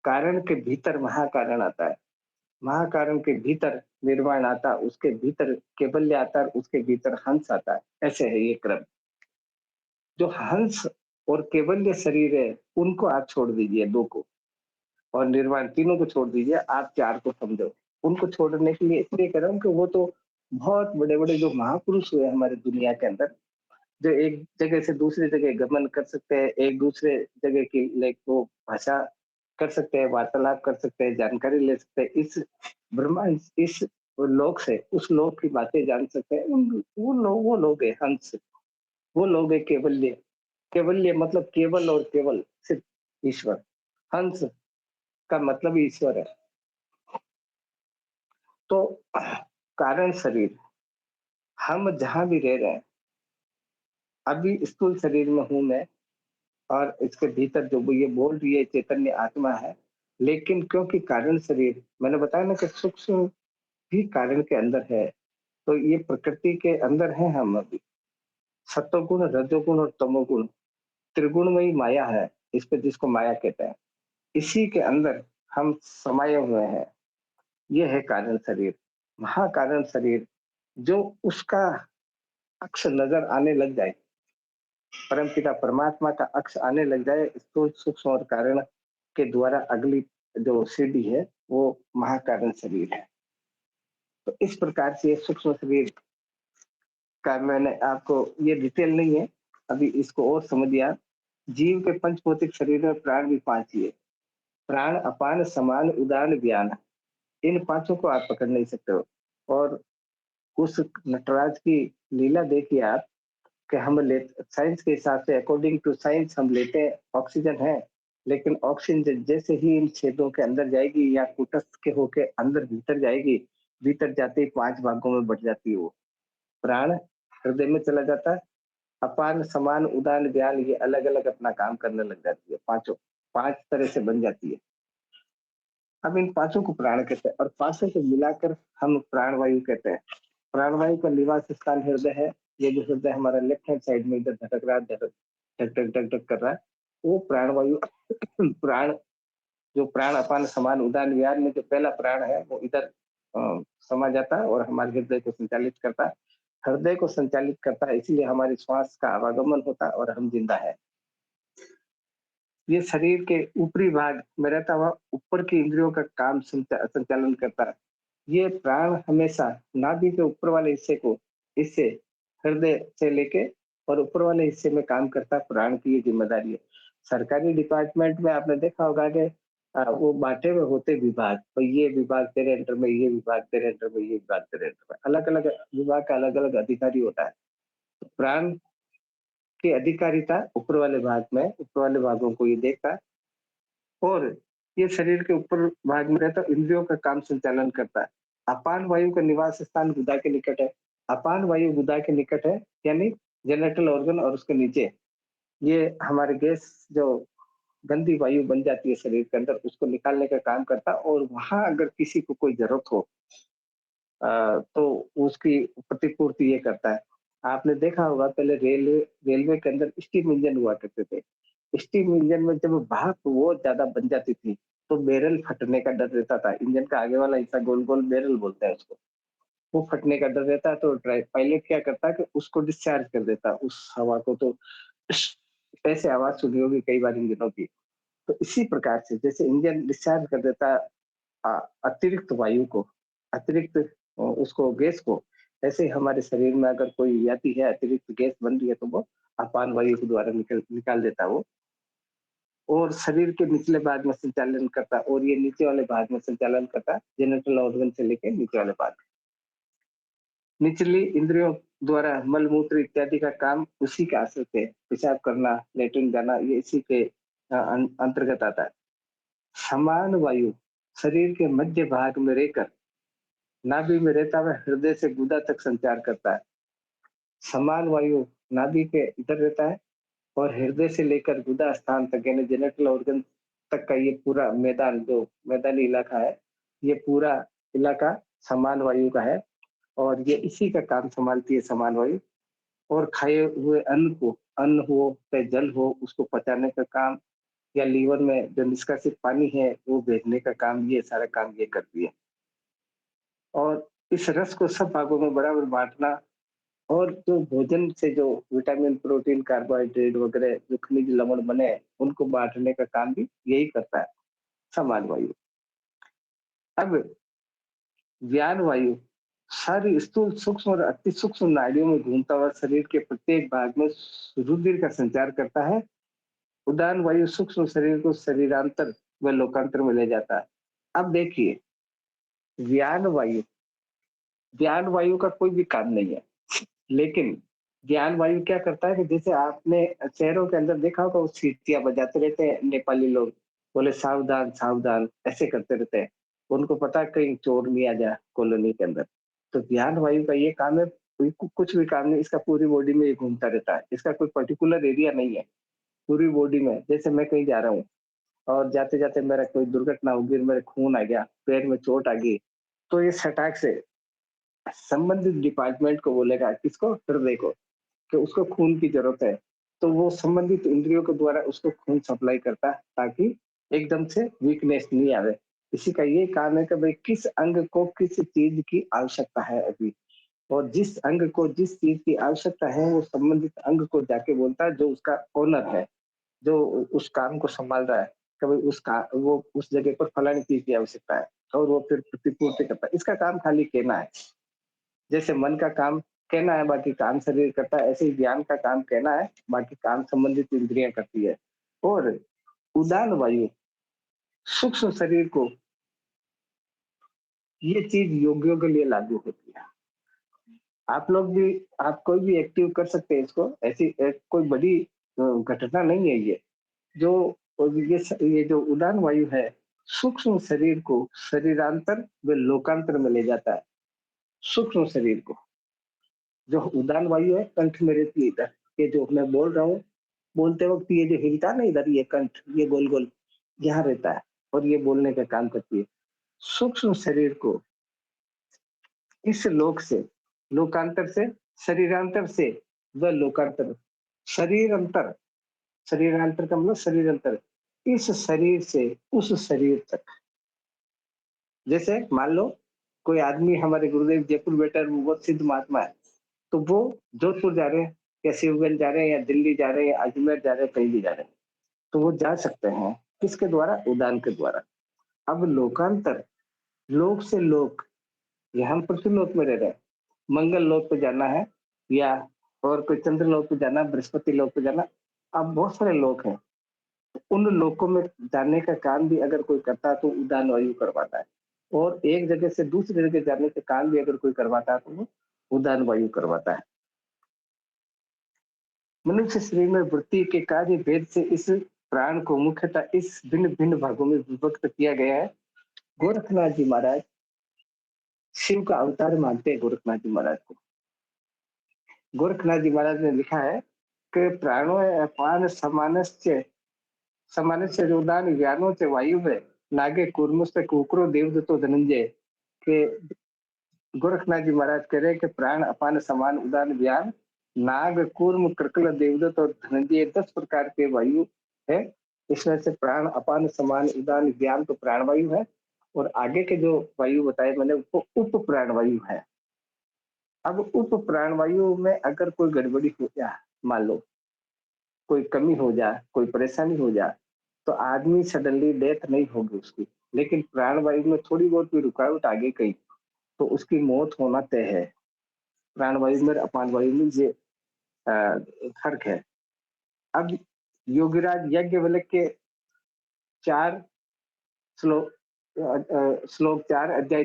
कारण के भीतर महाकारण आता है, महाकारण के भीतर निर्वाण आता है, उसके भीतर कैवल्य आता है, उसके भीतर हंस आता है। ऐसे है ये क्रम। जो हंस और कैवल्य शरीर है, उनको आप छोड़ दीजिए, दो को, और निर्वाण तीनों को छोड़ दीजिए, आप चार को समझो। उनको छोड़ने के लिए इसलिए कर रहा हूँ कि वो तो बहुत बड़े बड़े जो महापुरुष हुए हमारे दुनिया के अंदर, जो एक जगह से दूसरी जगह गमन कर सकते हैं, एक दूसरे जगह की लाइक वो भाषा कर सकते हैं, वार्तालाप कर सकते हैं, जानकारी ले सकते हैं, इस ब्रह्मांड, इस लोक से उस लोक की बातें जान सकते हैं। वो लोग है हंस, वो लोग है केवल्य। केवल्य मतलब केवल और केवल सिर्फ ईश्वर। हंस का मतलब ही ईश्वर है। तो कारण शरीर, हम जहां भी रह रहे हैं, अभी स्थूल शरीर में हूं मैं, और इसके भीतर जो वो ये बोल रही है चैतन्य आत्मा है। लेकिन क्योंकि कारण शरीर, मैंने बताया ना कि सूक्ष्म भी कारण के अंदर है, तो ये प्रकृति के अंदर है हम अभी। सत्वगुण, रजोगुण और तमोगुण, त्रिगुणमयी माया है, इस पे जिसको माया कहते हैं, इसी के अंदर हम समाये हुए हैं। ये है कारण शरीर। महाकारण शरीर, जो उसका अक्ष नजर आने लग जाए, परमपिता परमात्मा का अक्ष आने लग जाए, स्थूल सूक्ष्म और कारण के द्वारा अगली जो सीढ़ी है वो महाकारण शरीर है। तो इस प्रकार से सूक्ष्म शरीर का मैंने आपको, ये डिटेल नहीं है, अभी इसको और समझिए। जीव के पंचभौतिक शरीर में प्राण भी पांच ही है, प्राण, अपान, समान, उदान, व्यान। इन पांचों को आप पकड़ नहीं सकते हो। और उस नटराज की लीला देखिए आप, कि हम ले साइंस के हिसाब से, अकॉर्डिंग टू साइंस हम लेते हैं ऑक्सीजन है, लेकिन ऑक्सीजन जैसे ही इन छेदों के अंदर जाएगी या कुटस्थ के होके अंदर भीतर जाएगी, भीतर जाते ही पांच भागों में बढ़ जाती है वो। प्राण हृदय में चला जाता है, अपान, समान, उदान, व्यान, ये अलग अलग अपना काम करने लग जाती है, पांचों पांच तरह से बन जाती है। अब इन पांचों को प्राण कहते हैं, और पांचों को मिलाकर हम प्राणवायु कहते हैं। प्राणवायु का निवास स्थान हृदय है। ये जो हृदय हमारा लेफ्ट हैंड साइड में इधर धड़क रहा है, धक धक धक धक कर रहा है, वो प्राणवायु प्राण, जो प्राण, अपान, समान, उदान, व्यान में जो पहला प्राण है वो इधर समा जाता है और हमारे हृदय को संचालित करता है। हृदय को संचालित करता है, इसलिए हमारी श्वास का आवागमन होता है और हम जिंदा है। ये शरीर के ऊपरी भाग में रहता हुआ ऊपर की इंद्रियों का काम संचालन करता है। ये प्राण हमेशा नाभि के ऊपर वाले हिस्से को, इससे हृदय से लेके और ऊपर वाले हिस्से में काम करता है, प्राण की ये जिम्मेदारी है। सरकारी डिपार्टमेंट में आपने देखा होगा कि वो बांटे हुए होते विभाग, तो ये विभाग तेरे अंडर में, ये विभाग तेरे अंडर में, ये विभाग तेरे अंडर में, अलग अलग विभाग का अलग अलग अधिकारी होता है। तो प्राण की अधिकारिता ऊपर वाले भाग में, ऊपर वाले भागों को ये देखता है, और ये शरीर के ऊपर भाग में रहता है, इंद्रियों का काम संचालन करता है। अपान वायु का निवास स्थान गुदा के निकट है। अपान वायु गुदा के निकट है, यानी जेनेटल ऑर्गन, और उसके नीचे ये हमारे गैस जो गंदी वायु बन जाती है शरीर के अंदर, उसको निकालने का काम करता है। और वहां अगर किसी को कोई जरूरत हो तो उसकी प्रतिपूर्ति ये करता है। आपने देखा होगा पहले रेलवे के अंदर स्टीम इंजन हुआ करते थे। स्टीम इंजन में जब भाप बहुत ज्यादा बन जाती थी, तो बैरल फटने का डर रहता था। इंजन का आगे वाला हिस्सा गोल गोल बैरल बोलते हैं उसको, वो फटने का डर रहता है। तो पायलट क्या करता है कि उसको डिस्चार्ज कर देता है, उस हवा को। तो ऐसे आवाज सुनी होगी कई बार इंजनों की। तो इसी प्रकार से जैसे इंजन डिस्चार्ज कर देता है अतिरिक्त वायु को, अतिरिक्त उसको गैस को, ऐसे ही हमारे शरीर में अगर कोई आती है, अतिरिक्त गैस बन रही है, तो वो अपान वायु के द्वारा निकाल देता है वो, और शरीर के निचले भाग में संचालन करता है, और ये नीचे वाले भाग में संचालन करता है, जेनिटल ऑर्गन से लेके नीचे वाले भाग। निचली इंद्रियों द्वारा मलमूत्र इत्यादि का काम उसी के आश्रित है। पेशाब करना, लेटरिन जाना, ये इसी के अंतर्गत आता है। समान वायु शरीर के मध्य भाग में रहकर नाभि में रहता हुआ हृदय से गुदा तक संचार करता है। समान वायु नाभि के इधर रहता है और हृदय से लेकर गुदा स्थान तक यानी जेनिटल ऑर्गन तक का ये पूरा मैदान, जो मैदानी इलाका है, ये पूरा इलाका समान वायु का है और ये इसी का काम संभालती है समान वायु। और खाए हुए अन्न को, अन्न हो चाहे जल हो, उसको पचाने का काम या लीवर में जो निष्कासित पानी है वो भेजने का काम, ये सारा काम ये करती है। और इस रस को सब भागों में बराबर बांटना और जो भोजन से जो विटामिन, प्रोटीन, कार्बोहाइड्रेट वगैरह जो खनिज लवण बने उनको बांटने का काम भी यही करता है समान वायु। अब ज्ञान वायु सारी स्थूल, सूक्ष्म और अति सूक्ष्म नाड़ियों में घूमता हुआ शरीर के प्रत्येक भाग में रुधिर का संचार करता है। उदान वायु सूक्ष्म शरीर को शरीरांतर व लोकांतर में ले जाता है। अब देखिए, ज्ञान वायु, ज्ञान वायु का कोई भी काम नहीं है, लेकिन ज्ञान वायु क्या करता है कि जैसे आपने शहरों के अंदर देखा होगा, वो सीटियां बजाते रहते हैं नेपाली लोग, बोले सावधान सावधान, ऐसे करते रहते हैं। उनको पता है कहीं चोर नहीं आ जाए कॉलोनी के अंदर। तो ज्ञान वायु का ये काम है, कुछ भी काम नहीं, इसका पूरी बॉडी में ये घूमता रहता है। इसका कोई पर्टिकुलर एरिया नहीं है, पूरी बॉडी में। जैसे मैं कहीं जा रहा हूँ और जाते जाते मेरा कोई दुर्घटना हो गई, मेरे खून आ गया, पैर में चोट आ गई, तो ये सटाक से संबंधित डिपार्टमेंट को बोलेगा, किसको, हृदय को, कि उसको खून की जरूरत है। तो वो संबंधित इंद्रियों के द्वारा उसको खून सप्लाई करता है ताकि एकदम से वीकनेस नहीं आवे। इसी का ये काम है कि भाई किस अंग को किस चीज की आवश्यकता है अभी, और जिस अंग को जिस चीज की आवश्यकता है वो संबंधित अंग को जाके बोलता है, जो उसका ओनर है, जो उस काम को संभाल रहा है, कि भाई उसका वो उस जगह पर फलानी चीज की आवश्यकता है, और वो फिर प्रतिपूर्ति करता है। इसका काम खाली कहना है। जैसे मन का काम कहना है, बाकी काम शरीर करता है, ऐसे ही ज्ञान का काम कहना है, बाकी काम संबंधित इंद्रियां करती है। और उदान वायु सूक्ष्म शरीर को, ये चीज योगियों के लिए लागू होती है। आप लोग भी, आप कोई भी एक्टिव कर सकते हैं इसको, ऐसी कोई बड़ी घटना नहीं है ये। जो ये जो उदान वायु है, सूक्ष्म शरीर को शरीरांतर व लोकांतर में ले जाता है। सूक्ष्म शरीर को, जो उदान वायु है कंठ में रहती है इधर, ये जो मैं बोल रहा हूँ, बोलते वक्त ये जो हिलता है ना इधर, ये कंठ, ये गोल गोल यहाँ रहता है और ये बोलने का काम करती है। सूक्ष्म शरीर को इस लोक से, लोकांतर से, शरीरांतर से व लोकांतर, शरीर अंतर, शरीरांतर का मतलब शरीर अंतर, इस शरीर से उस शरीर तक। जैसे मान लो कोई आदमी, हमारे गुरुदेव जयपुर बैठा है, वो बहुत सिद्ध महात्मा है, तो वो जोधपुर जा रहे हैं या शिवगंज जा रहे हैं या दिल्ली जा रहे हैं या अजमेर जा रहे हैं, कहीं भी जा रहे हैं, तो वो जा सकते हैं। किसके द्वारा? उदान के द्वारा। अब लोकांतर, लोक से लोक, ये हम पृथ्वी लोक में रह रहे हैं, मंगल लोक पे जाना है या और कोई चंद्र लोक पे जाना, बृहस्पति लोक पे जाना, अब बहुत सारे लोक हैं। उन लोकों में जाने का काम भी अगर कोई करता है तो उदान वायु करवाता है, और एक जगह से दूसरी जगह जाने का काम भी अगर कोई करवाता है तो वो उदान वायु करवाता है। मनुष्य शरीर में वृत्ति के कार्य भेद से इस प्राण को मुख्यतः इस भिन्न भिन्न भागों में विभक्त किया गया है। गोरखनाथ जी महाराज शिव का अवतार मानते हैं। गोरखनाथ जी महाराज को, गोरखनाथ जी महाराज ने लिखा है कि प्राणो अपान समानस्य, समानस्य रुदान ज्ञानो से वायु में नागे कूर्मुस्त कुकरो देवदत्तो धनंजय के। गोरखनाथ जी महाराज कह रहे हैं कि प्राण अपान समान उदान ज्ञान नाग कूर्म कृकल देवदत्त और धनंजय 10 प्रकार के वायु है। इसमें से प्राण अपान समान उदान ज्ञान तो प्राण वायु है, और आगे के जो वायु बताए मैंने वो उप प्राण वायु है। अब उप प्राण वायु में अगर कोई गड़बड़ी हो जाए, मान लो कोई कमी हो जाए, कोई परेशानी हो जाए, तो आदमी सडनली डेथ नहीं होगी उसकी, लेकिन प्राण वायु में थोड़ी बहुत भी रुकावट आ गई कहीं तो उसकी मौत होना तय है। प्राण वायु में अपान वायु में ये फर्क है। अब योगीराज याज्ञवल्क्य के 4 श्लोक, श्लोक 4 अध्याय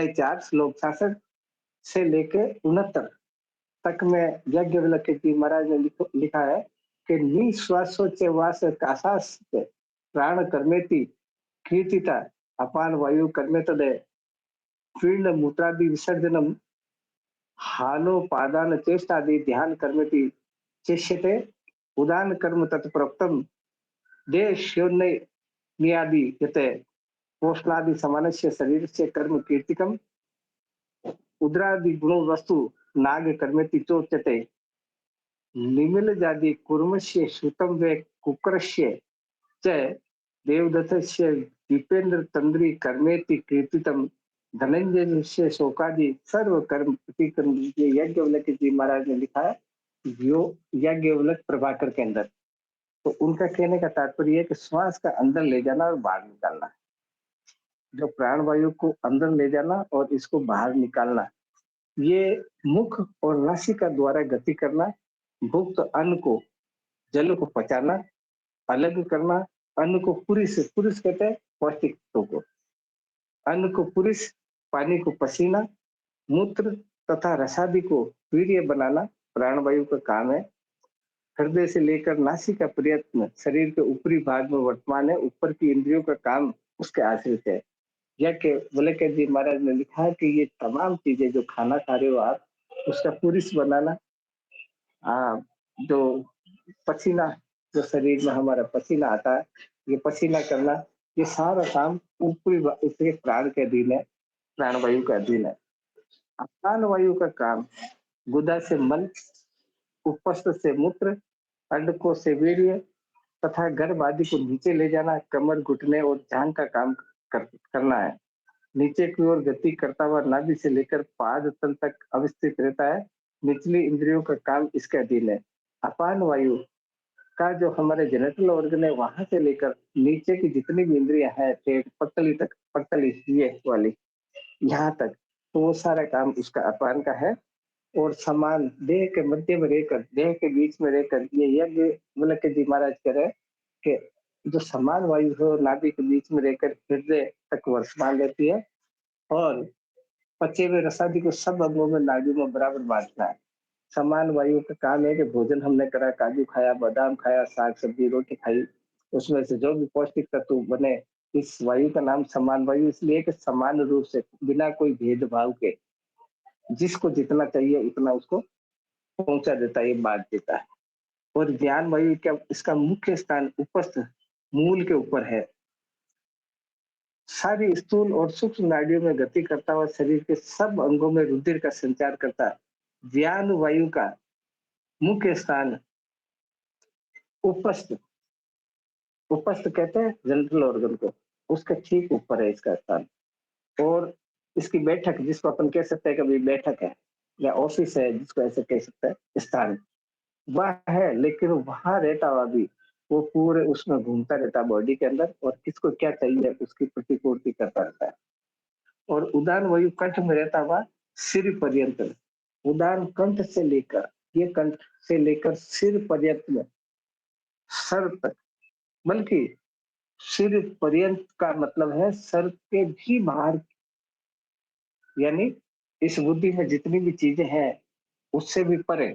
4 श्लोक 66 से लेकर 69 तक में याज्ञवल्क्य जी महाराज ने लिखा है कि निश्वासोच्चवास काशास्ते प्राण कर्मेति कीर्तिता अपान वायु कर्मेतदे पीर्ण मूत्रादि विसर्जनम हानोपादान चेष्टादि ध्यान कर्मेति चेष्यते उदान कर्म तत्प्रोक्तम देश्योन्नय नियादि यते पोषणादि समानस्य शरीरस्य कर्म कीर्तिकम उद्रादि गुणो वस्तु नाग कर्मेति चोच्यते निमिल जादि कुर्मस्य श्रुतम वे कुक्रस्य च देवदत्तस्य दीपेन्द्र तंद्री कर्मेति कीर्तितम धनंजय शोकादि सर्व कर्म प्रतिकर्म। ये याज्ञवल्क्य जी महाराज ने लिखा है याज्ञवल्क्य प्रभाकर के अंदर। तो उनका कहने का तात्पर्य है कि श्वास का अंदर ले जाना और बाहर निकालना, जो प्राणवायु को अंदर ले जाना और इसको बाहर निकालना, ये मुख और नासिका द्वारा गति करना, भुक्त अन्न को जल को पचाना, अलग करना, अन्न को पुरुष कहते हैं पौष्टिक को, अन्न को पुरुष, पानी को पसीना, मूत्र तथा रसादि को वीर्य बनाना प्राणवायु का काम है। हृदय से लेकर नासिका पर्यंत शरीर के ऊपरी भाग में वर्तमान है, ऊपर की इंद्रियों का काम उसके आश्रित है। याज्ञवल्क्य जी महाराज ने लिखा है कि ये तमाम चीजें जो खाना खा रहे हो आप, उसका पुरुष बनाना, जो पसीना, जो शरीर में हमारा पसीना आता है, ये पसीना करना, ये सारा काम ऊपरी इसके प्राण के अधीन है, प्राणवायु के अधीन है। अपान वायु का काम गुदा से मल, उपस्थ से मूत्र, अंडकों से वीर्य तथा गर्भ आदि को नीचे ले जाना, कमर, घुटने और जांघ का काम करना है। नीचे की ओर गति करता हुआ नाभि से लेकर पाद तल तक अवस्थित रहता है। निचली इंद्रियों का काम इसके अधीन है। अपान वायु का जो हमारे जेनिटल ऑर्गन है, वहां से लेकर नीचे की जितनी भी इंद्रियां हैं, पेट, पतली तक, पतली ये वाली यहाँ तक, तो वो सारा काम उसका अपान का है। और समान देह के मध्य में रहकर, देह के बीच में रहकर, ये याज्ञवल्क्य जी महाराज कह रहे हैं कि जो समान वायु है नाभि के बीच में रहकर हृदय तक वर्तमान रहती है, और पचे हुए रसादि को सब अंगों में नाभि में बराबर बांटना है। समान वायु का काम है कि भोजन हमने करा, काजू खाया, बादाम खाया, साग सब्जी रोटी खाई, उसमें से जो भी पौष्टिक तत्व बने, इस वायु का नाम समान वायु इसलिए कि समान रूप से बिना कोई भेदभाव के जिसको जितना चाहिए उतना उसको पहुंचा देता है, ये बात देता है। और ज्ञान वायु क्या, इसका मुख्य स्थान उपस्थ मूल के ऊपर है। सारी स्थूल और सूक्ष्म नाड़ियों में गति करता हुआ शरीर के सब अंगों में रुधिर का संचार करता है। ज्ञान वायु का मुख्य स्थान उपस्थ कहते हैं जेनिटल ऑर्गन को, उसका ठीक ऊपर है इसका स्थान। और इसकी बैठक, जिसको अपन कह सकते हैं कभी बैठक है या ऑफिस है, जिसको ऐसे कह सकते हैं स्थान, वह है। लेकिन वहां रहता हुआ भी वो पूरे उसमें घूमता रहता है बॉडी के अंदर, और किसको क्या चाहिए उसकी प्रतिपूर्ति करता रहता है। और उदान वायु कंठ में रहता हुआ सिर पर्यंत, उदान कंठ से लेकर, ये कंठ से लेकर सिर पर्यंत में, सर तक, बल्कि सिर पर्यंत का मतलब है सर के भी बाहर, यानी इस बुद्धि में जितनी भी चीजें हैं उससे भी परे।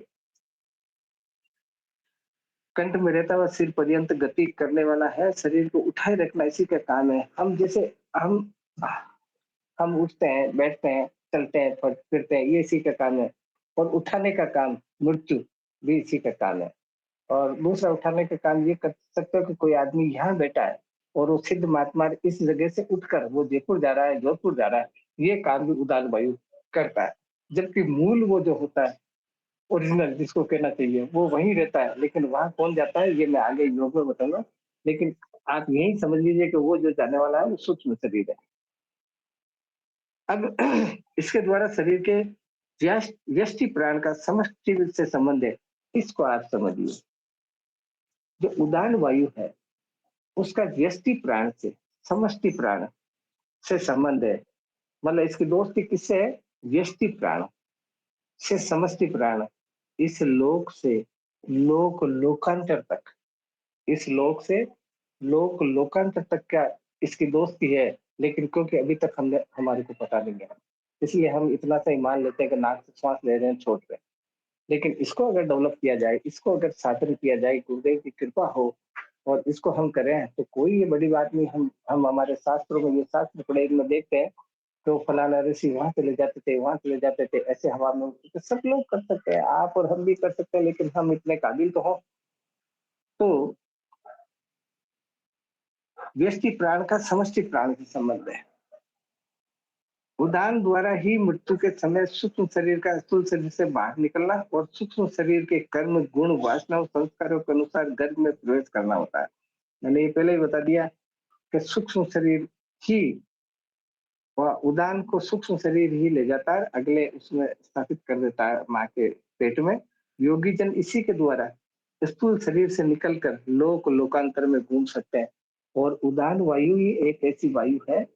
कंठ में रहता हुआ सिर पर्यंत गति करने वाला है, शरीर को उठाए रखना इसी का काम है। हम जैसे हम उठते हैं, बैठते हैं, चलते हैं, फिरते हैं, ये इसी का काम है। और उठाने का काम, मृत्यु भी इसी का काम है। और दूसरा उठाने का काम ये कर सकते हो कि कोई आदमी यहाँ बैठा है और वो सिद्ध महात्मा इस जगह से उठकर वो जयपुर जा रहा है, जोधपुर जा रहा है, ये काम भी उदान वायु करता है। जबकि मूल वो जो होता है, ओरिजिनल जिसको कहना चाहिए, वो वहीं रहता है। लेकिन वहां कौन जाता है ये मैं आगे योग में बताऊंगा। लेकिन आप यही समझ लीजिए कि वो जो जाने वाला है वो सूक्ष्म शरीर है। अब इसके द्वारा शरीर के व्यष्टि प्राण का समष्टि से संबंध है, इसको आप समझिए। जो उदान वायु है उसका व्यष्टि प्राण से समष्टि प्राण से संबंध है। मतलब इसकी दोस्ती किससे है? व्यष्टि प्राण से समष्टि प्राण, इस लोक से लोकांतर तक, इस लोक से लोकांतर तक क्या इसकी दोस्ती है। लेकिन क्योंकि अभी तक हमारे को पता नहीं है, इसलिए हम इतना सा ही मान लेते हैं कि नाक से श्वास ले रहे हैं, छोड़ रहे हैं। लेकिन इसको अगर डेवलप किया जाए, इसको अगर साधन किया जाए, गुरुदेव की कृपा हो और इसको हम करें, तो कोई ये बड़ी बात नहीं। हम हमारे शास्त्रों में, ये शास्त्र पढ़े में देखते हैं, तो फलाना ऋषि वहां चले जाते थे, वहां चले जाते थे, ऐसे हवा में उड़ते थे। सब लोग कर सकते हैं, आप और हम भी कर सकते हैं, लेकिन हम इतने काबिल तो हो। तो व्यष्टि प्राण का समष्टि प्राण से संबंध है। उदान द्वारा ही मृत्यु के समय सूक्ष्म शरीर का स्थूल शरीर से बाहर निकलना और सूक्ष्म शरीर के कर्म, गुण, वासना और संस्कारों के अनुसार गर्भ में प्रवेश करना होता है। मैंने ये पहले ही बता दिया कि सूक्ष्म शरीर ही, वह उदान को सूक्ष्म शरीर ही ले जाता है, अगले उसमें स्थापित कर देता है माँ के पेट में। योगी जन इसी के द्वारा स्थूल शरीर से निकलकर लोकांतर में घूम सकते हैं। और उदान वायु ही एक ऐसी वायु है,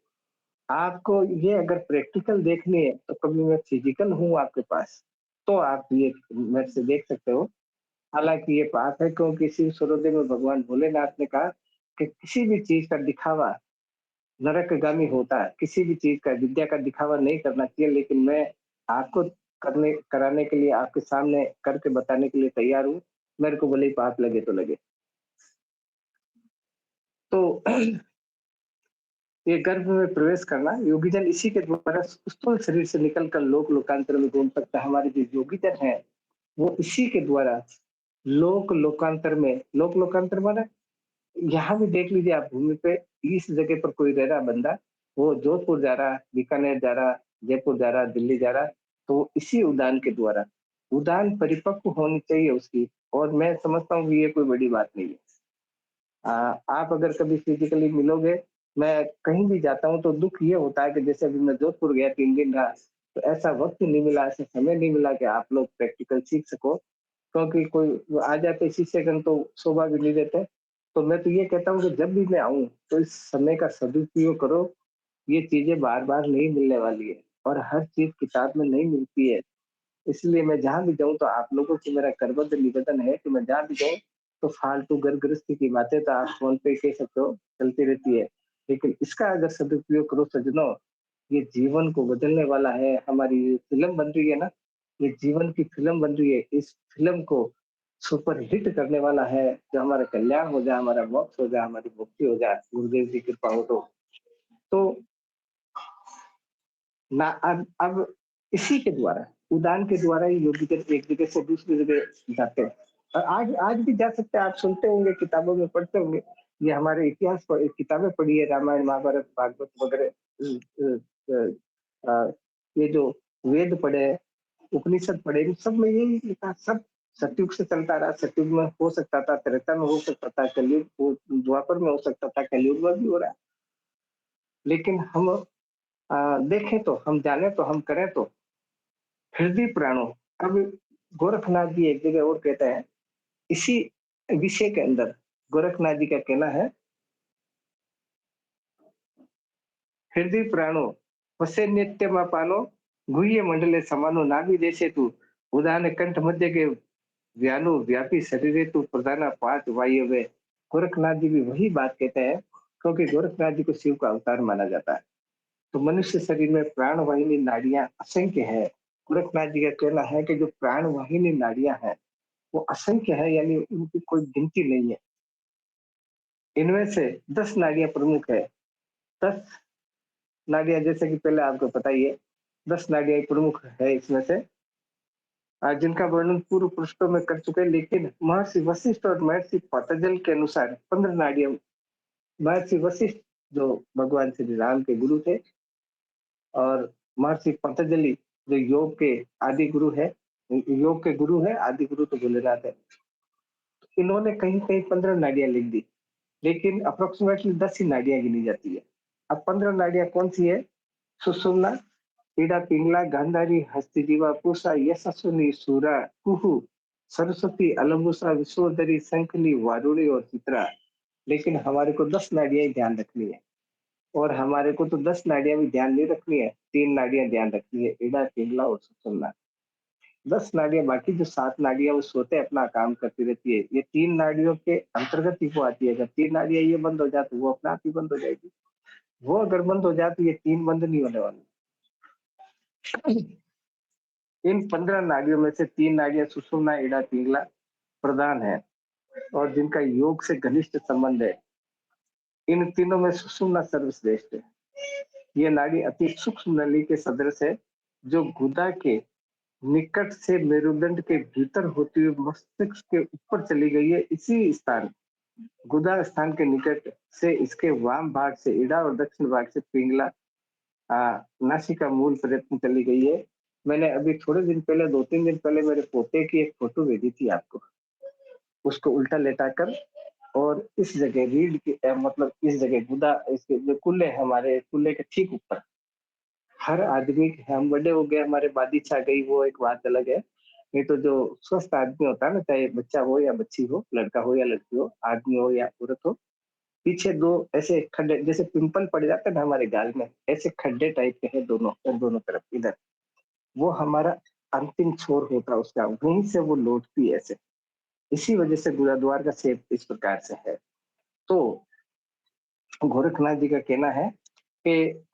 आपको ये अगर प्रैक्टिकल देखनी है तो कभी मैं फिजिकल हूँ आपके पास, तो आप ये मेरे से देख सकते हो। हालांकि ये बात है, क्योंकि शिव सूर्योदय में भगवान भोलेनाथ ने कहा कि किसी भी चीज का दिखावा नरकगामी होता है, किसी भी चीज का, विद्या का दिखावा नहीं करना चाहिए। लेकिन मैं आपको कराने के लिए, आपके सामने करके बताने के लिए तैयार हूँ, मेरे को भले ही पाप लगे तो लगे। तो ये गर्भ में प्रवेश करना, योगीजन इसी के द्वारा स्थूल शरीर से निकलकर लोकांतर में घूम सकता है। हमारे जो योगीजन है, वो इसी के द्वारा लोकांतर में, लोकांतर माना, यहाँ भी देख लीजिए आप, भूमि पे इस जगह पर कोई रह रहा बंदा, वो जोधपुर जा रहा, बीकानेर जा रहा, जयपुर जा रहा, दिल्ली जा रहा, तो इसी उदान के द्वारा, उदान परिपक्व होनी चाहिए उसकी। और मैं समझता हूँ कि ये कोई बड़ी बात नहीं है। आप अगर कभी फिजिकली मिलोगे, मैं कहीं भी जाता हूँ तो दुख ये होता है कि जैसे अभी मैं जोधपुर गया, 3 दिन रहा, तो ऐसा वक्त नहीं मिला, ऐसा समय नहीं मिला कि आप लोग प्रैक्टिकल सीख सको, क्योंकि कोई आ जाते शिष्यगण तो शोभा भी नहीं देते। तो मैं तो ये कहता हूँ कि जब भी मैं आऊँ तो इस समय का सदुपयोग करो। ये चीजें बार बार नहीं मिलने वाली है, और हर चीज किताब में नहीं मिलती है। इसलिए मैं जहाँ भी जाऊँ तो आप लोगों से मेरा करबद्ध निवेदन है कि मैं जहाँ भी जाऊँ तो फालतू घर गृहस्थी की बातें तो आप फोन पे कह सकते हो, चलती रहती है, लेकिन इसका अगर सदुपयोग करो सज्जनों, ये जीवन को बदलने वाला है। हमारी ये फिल्म बन रही है ना, ये जीवन की फिल्म बन रही है, इस फिल्म को सुपर हिट करने वाला है, जो हमारा कल्याण हो जाए, हमारा मोक्ष हो जाए, हमारी मुक्ति हो जाए, गुरुदेव की कृपा हो तो ना। अब इसी के द्वारा, उदान के द्वारा ही योगी जन एक जगह से दूसरी जगह जाते हैं, और आज आज भी जा सकते हैं। आप सुनते होंगे, किताबों में पढ़ते होंगे, ये हमारे इतिहास पर किताबें पढ़ी है, रामायण, महाभारत, भागवत वगैरह, ये जो वेद पढ़े, उपनिषद पढ़े, इन सब में यही लिखा, सब सतयुग से चलता रहा। सतयुग में हो सकता था, त्रेता में हो सकता था, कलयुग, द्वापर में हो सकता था, कलयुग में भी हो रहा है। लेकिन हम देखें तो, हम जाने तो, हम करें तो, हृदय प्राणों। अब गोरखनाथ जी एक जगह और कहते हैं इसी विषय के अंदर, गोरखनाथ जी का कहना है, हृदय प्राणो वसे नित्य पानो, गुह्य मंडले समानो, नाभि देशे तू उदान कंठ मध्य के व्यानु व्यापी शरीर तू प्रधाना पांच वायव्य। गोरखनाथ जी भी वही बात कहते हैं, क्योंकि गोरखनाथ जी को शिव का अवतार माना जाता है। तो मनुष्य शरीर में प्राण वाहिनी नाड़ियां असंख्य है। गोरखनाथ जी का कहना है कि जो प्राण वाहिनी नाड़ियां हैं वो असंख्य है, यानी उनकी कोई गिनती नहीं है। इनमें से 10 नाड़ियां प्रमुख है। 10 नाड़ियां, जैसे कि पहले आपको पता ही है, 10 नाड़ियां प्रमुख है इसमें से, जिनका वर्णन पूर्व पृष्ठों में कर चुके हैं। लेकिन महर्षि वशिष्ठ और महर्षि पतंजलि के अनुसार 15 नाड़ियां। महर्षि वशिष्ठ जो भगवान श्री राम के गुरु थे, और महर्षि पतंजलि जो योग के आदि गुरु है, योग के गुरु है, आदि गुरु तो भोलेनाथ है। इन्होंने कहीं कहीं 15 नाड़ियां लिख दी, लेकिन अप्रोक्सीमेटली 10 ही नाड़ियां गिनी जाती है। अब 15 नाड़ियां कौन सी है? सुषुम्ना, पीड़ा, पिंगला, गांधारी, हस्तिजीवा, पूषा, यशस्विनी, सूरा, कुहू, सरस्वती, अलंबुसा, विश्वोदरी, शंखनी, वारुणी और चित्रा। लेकिन हमारे को 10 नाड़ियां ही ध्यान रखनी है, और हमारे को तो 10 नाड़ियां भी ध्यान नहीं रखनी है, 3 नाड़ियां ध्यान रखनी है, ईड़ा, पिंगला और सुषुम्ना। 10 नाड़ियां, बाकी जो 7 नाड़ियां वो सोते अपना काम करती रहती है। ये 3 नाड़ियों के अंतर्गत ही वो आती है। अगर 3 नाड़ियां ये बंद हो जाए तो वो अपने आप ही बंद हो जाएगी। वो अगर बंद हो जाए तो ये 3 बंद नहीं होने वाली। इन 15 नाड़ियों में से 3 नाड़ियां सुषुम्ना, इड़ा, पिंगला प्रधान है और जिनका योग से घनिष्ठ संबंध है। इन तीनों में सुषुम्ना सर्वश्रेष्ठ है। ये नाड़ी अति सूक्ष्म नली के सदृश है जो गुदा के निकट से मेरुदंड के भीतर होती हुई मस्तिष्क के ऊपर चली गई है। इसी स्थान गुदा स्थान के निकट से इसके वाम भाग से इड़ा और दक्षिण भाग से पिंगला नासिका मूल प्रयत्न चली गई है। मैंने अभी थोड़े दिन पहले 2-3 दिन पहले मेरे पोते की एक फोटो भेजी थी आपको, उसको उल्टा लेटाकर और इस जगह रीढ़ की मतलब इस जगह गुदा इसके जो कुल्ले है हमारे कुल्ले के ठीक ऊपर। हर आदमी हम बड़े हो गए हमारे बादी छा गई वो एक बात अलग है, नहीं तो जो स्वस्थ आदमी होता है ना, चाहे बच्चा हो या बच्ची हो, लड़का हो या लड़की हो, आदमी हो या औरत हो, पीछे 2 ऐसे खड्डे जैसे पिंपल पड़ जाते हैं ना हमारे गाल में, ऐसे खड्डे टाइप के हैं दोनों तरफ इधर। वो हमारा अंतिम छोर होता है उसका, वहीं से वो लौटती है ऐसे। इसी वजह से गुरुद्वार का शेप इस प्रकार से है। तो गोरखनाथ जी का कहना है कि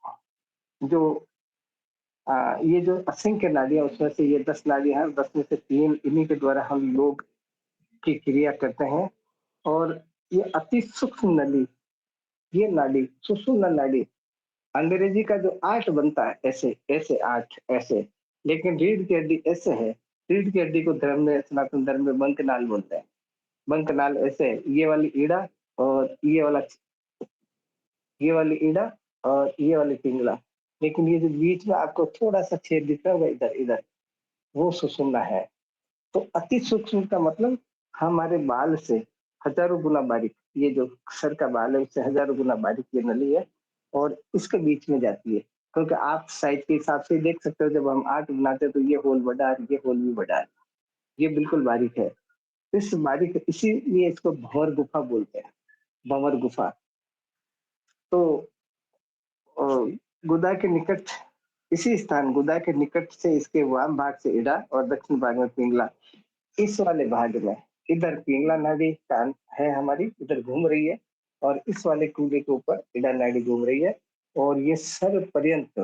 जो ये जो असंख्य नाड़ियां उसमें से ये 10 नाड़ियां हैं, 10 में से 3 इन्हीं के द्वारा हम योग की क्रिया करते हैं। और ये अति सूक्ष्म नली, ये नाड़ी सुषुम्ना नाड़ी, अंग्रेजी का जो 8 बनता है ऐसे ऐसे 8 ऐसे, लेकिन रीढ़ की हड्डी ऐसे है। रीढ़ की हड्डी को धर्म में सनातन धर्म में बंकनाल बोलते हैं। बंकनाल ऐसे, ये वाली ईड़ा और ये वाली ईड़ा और ये वाली पिंगला, लेकिन ये जो बीच में आपको थोड़ा सा छेद दिख रहा होगा इधर इधर, वो सुषुम्ना है। तो अति सूक्ष्म का मतलब हमारे बाल से हजारों गुना बारीक, ये जो सर का बाल है उससे हजारों गुना बारीक ये नली है और इसके बीच में जाती है। क्योंकि आप साइज के हिसाब से देख सकते हो, जब हम आर्ट बनाते हैं तो ये होल बड़ा है, ये होल भी बड़ा है, ये बिल्कुल बारीक है। इस बारीक इसीलिए इसको भंवर गुफा बोलते हैं, भंवर गुफा। तो अ, गुदा के निकट, इसी स्थान गुदा के निकट से इसके वाम भाग से इड़ा और दक्षिण भाग में पिंगला, इस वाले भाग में इधर पिंगला नाड़ी है हमारी, इधर घूम रही है और इस वाले कुंडे के ऊपर इड़ा नाड़ी घूम रही है। और ये सर पर्यंत,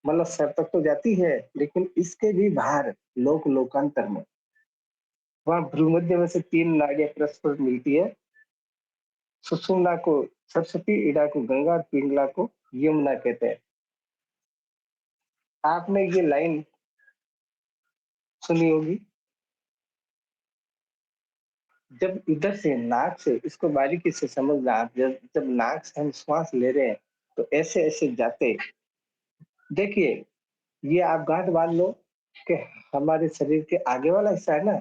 मतलब सर तक तो जाती है लेकिन इसके भी बाहर लोकांतर में वहां भ्रूमध्य में से 3 नाड़ियां परस्पर मिलती है। सुषुम्ना को सरस्वती, इड़ा को गंगा और पिंगला को यमुना कहते हैं। आपने ये लाइन सुनी होगी, जब इधर से नाक से, इसको बारीकी से समझना आप, जब नाक से हम श्वास ले रहे हैं तो ऐसे ऐसे जाते, देखिए ये आप गांठ बांध लो कि हमारे शरीर के आगे वाला हिस्सा है ना,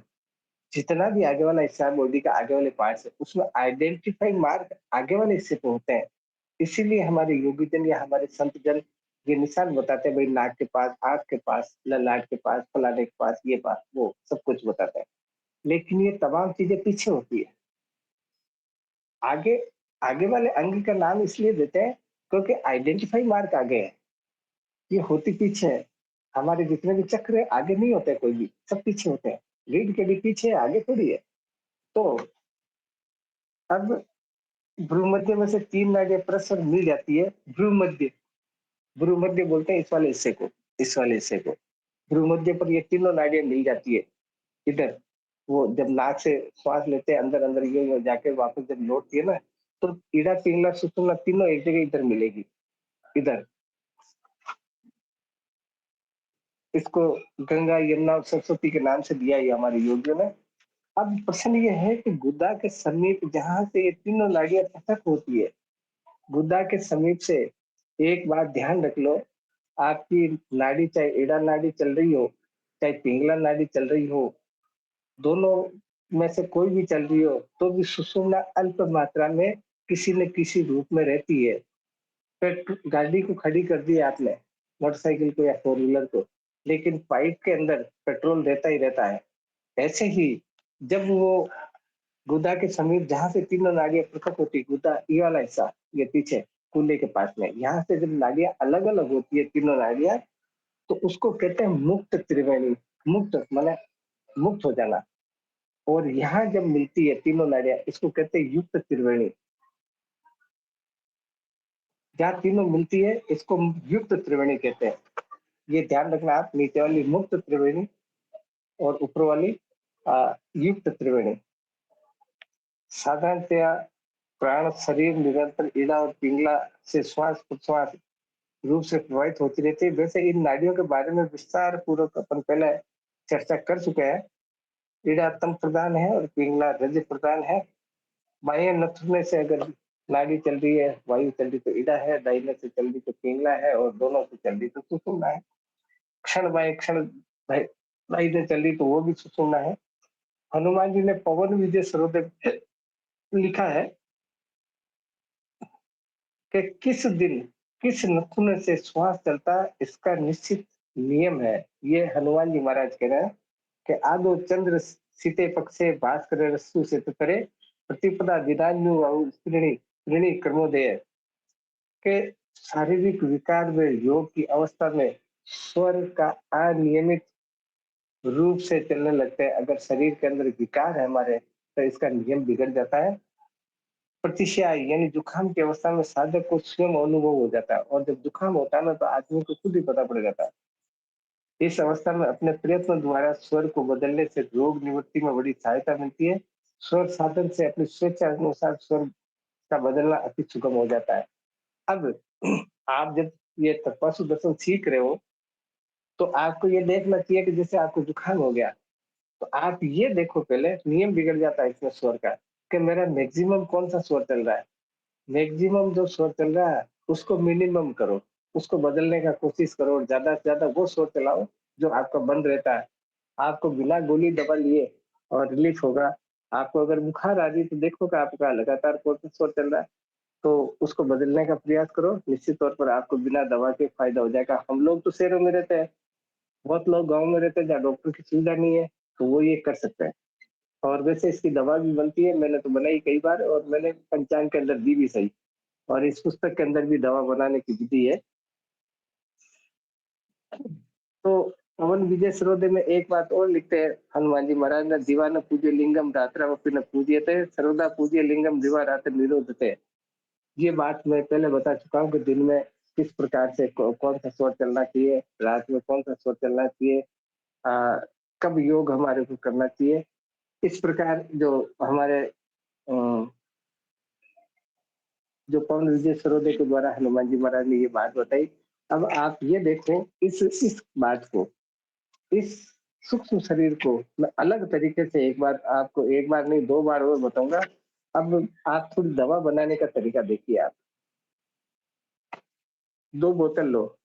जितना भी आगे वाला हिस्सा है बॉडी का आगे वाले पार्ट है, उसमें आइडेंटिफाई मार्क आगे वाले हिस्से पे होते हैं। इसीलिए हमारे योगी जन या हमारे संत जन ये निशान बताते हैं, भाई नाक के पास, आंख के पास, ललाट के पास, फलाने के पास, ये पास, वो सब कुछ बताते हैं। लेकिन ये तमाम चीजें पीछे होती है। आगे आगे वाले अंग का नाम इसलिए देते हैं क्योंकि आइडेंटिफाई मार्क आगे है, ये होती पीछे है। हमारे जितने भी चक्र है आगे नहीं होते, कोई भी सब पीछे होते हैं। रीढ़ के भी पीछे है, आगे थोड़ी है। तो अब भ्रूमध्य में से 3 नाड़ियां परस्पर मिल जाती है। भ्रूमध्य, भ्रूमध्य बोलते हैं इस वाले हिस्से को, इस वाले हिस्से को भ्रूमध्य पर ये तीनों नाड़ियां मिल जाती है। इधर वो जब नाक से श्वास लेते हैं अंदर अंदर ये जाके वापस जब लौटती है ना, तो इड़ा पिंगला सुषुम्ना तीनों एक जगह इधर मिलेगी। इधर इसको गंगा, यमुना और सरस्वती के नाम से दिया है हमारे योगियों ने। अब प्रश्न ये है कि गुदा के समीप जहां से ये तीनों नाड़ियां पृथक होती है, गुदा के समीप से, एक बात ध्यान रख लो, आपकी नाड़ी चाहे इड़ा नाड़ी चल रही हो, चाहे पिंगला नाड़ी चल रही हो, दोनों में से कोई भी चल रही हो, तो भी सुषुम्ना अल्प मात्रा में किसी न किसी रूप में रहती है। गाड़ी को खड़ी कर दी आपने, मोटरसाइकिल को या 4 व्हीलर को, लेकिन पाइप के अंदर पेट्रोल रहता ही रहता है। ऐसे ही जब वो गुदा के समीप जहां से तीनों नाड़ियां पृथक होती, गुदा ये वाला हिस्सा, ये पीछे कूल्हे के पास में, यहाँ से जब नाड़ियां अलग अलग होती है तीनों नाड़ियां, तो उसको कहते हैं मुक्त त्रिवेणी। मुक्त माने मुक्त हो जाना। और यहाँ जब मिलती है तीनों नाड़ियां, इसको कहते हैं युक्त त्रिवेणी। जहाँ तीनों मिलती है इसको युक्त त्रिवेणी कहते हैं। ये ध्यान रखना आप, नीचे वाली मुक्त त्रिवेणी और ऊपर वाली युक्त त्रिवेणी। साधारणतया प्राण शरीर निरंतर इड़ा और पिंगला से श्वास प्रश्वास रूप से प्रभावित होती रहती है। वैसे इन नाड़ियों के बारे में विस्तार पूर्वक अपन पहले चर्चा कर चुके हैं। इड़ा तम प्रदान है और पिंगला रज प्रदान है। बाह्य नथुने से अगर नाड़ी चल रही है, वायु चल रही तो इड़ा है, दाहिने से चल रही तो पिंगला है और दोनों से चल रही तो सुषुम्ना है। क्षण बाय क्षण दाहिने चल रही तो वो भी सुषुम्ना है। हनुमान जी ने पवन विजय सर्वोदय लिखा है कि किस दिन किस नथुने से श्वास चलता है इसका निश्चित नियम है। ये हनुमान जी महाराज कह रहे हैं कि आदो चंद्र सीते पक्षे भास्कर रस्सु से करे प्रतिपदा दिनान्यु त्रिणी कर्मोदय के शारीरिक विकार में योग की अवस्था में स्वर का अनियमित रूप से चलने लगते हैं। अगर शरीर के अंदर विकार है हमारे तो इसका नियम बिगड़ जाता है। प्रतिशय यानी जुकाम की अवस्था में साधक को स्वयं अनुभव हो जाता है और जब जुकाम होता है ना तो आदमी को खुद ही पता पड़ जाता है। इस अवस्था में अपने प्रयत्न द्वारा स्वर को बदलने से रोग निवृत्ति में बड़ी सहायता मिलती है। स्वर साधन से अपनी स्वेच्छा अनुसार स्वर का बदलना अति सुगम हो जाता है। अब आप जब ये पशु दर्शन सीख रहे हो तो आपको ये देखना चाहिए कि जैसे आपको जुकाम हो गया तो आप ये देखो, पहले नियम बिगड़ जाता है इसमें स्वर का कि मेरा मैक्सिमम कौन सा स्वर चल रहा है। मैक्सिमम जो स्वर चल रहा है उसको मिनिमम करो, उसको बदलने का कोशिश करो और ज्यादा से ज्यादा वो स्वर चलाओ जो आपका बंद रहता है। आपको बिना गोली दवा लिए और रिलीफ होगा। आपको अगर बुखार आ रही तो देखो कि आपका लगातार कौन सा स्वर चल रहा है तो उसको बदलने का प्रयास करो। निश्चित तौर पर आपको बिना दवा के फायदा हो जाएगा। हम लोग तो शहरों में रहते हैं, बहुत लोग गाँव में रहते हैं जहाँ डॉक्टर की सुविधा नहीं है तो वो ये कर सकते हैं। और वैसे इसकी दवा भी बनती है, मैंने तो बनाई कई बार और मैंने पंचांग के अंदर दी भी सही। और इस पुस्तक के अंदर भी दवा बनाने की विधि है। तो पवन विजय सर्वोदय में एक बात और लिखते हैं हनुमान जी महाराज ने, दीवान पूज्य लिंगम रात्रावपि न पूज्यते सर्वदा पूज्य लिंगम दिवा रात्र निरोधते। ये बात मैं पहले बता चुका हूँ कि दिन में किस प्रकार से कौन सा स्वर चलना चाहिए, रात में कौन सा स्वर चलना चाहिए, कब योग हमारे को करना चाहिए। इस प्रकार जो हमारे जो पवन विजय सर्वोदय के द्वारा हनुमान जी महाराज ने ये बात बताई। अब आप ये देखो इस बात को, इस सूक्ष्म शरीर को मैं अलग तरीके से एक बार आपको, एक बार नहीं 2 बार और बताऊंगा। अब आप थोड़ी दवा बनाने का तरीका देखिए। आप 2 बोतल लो,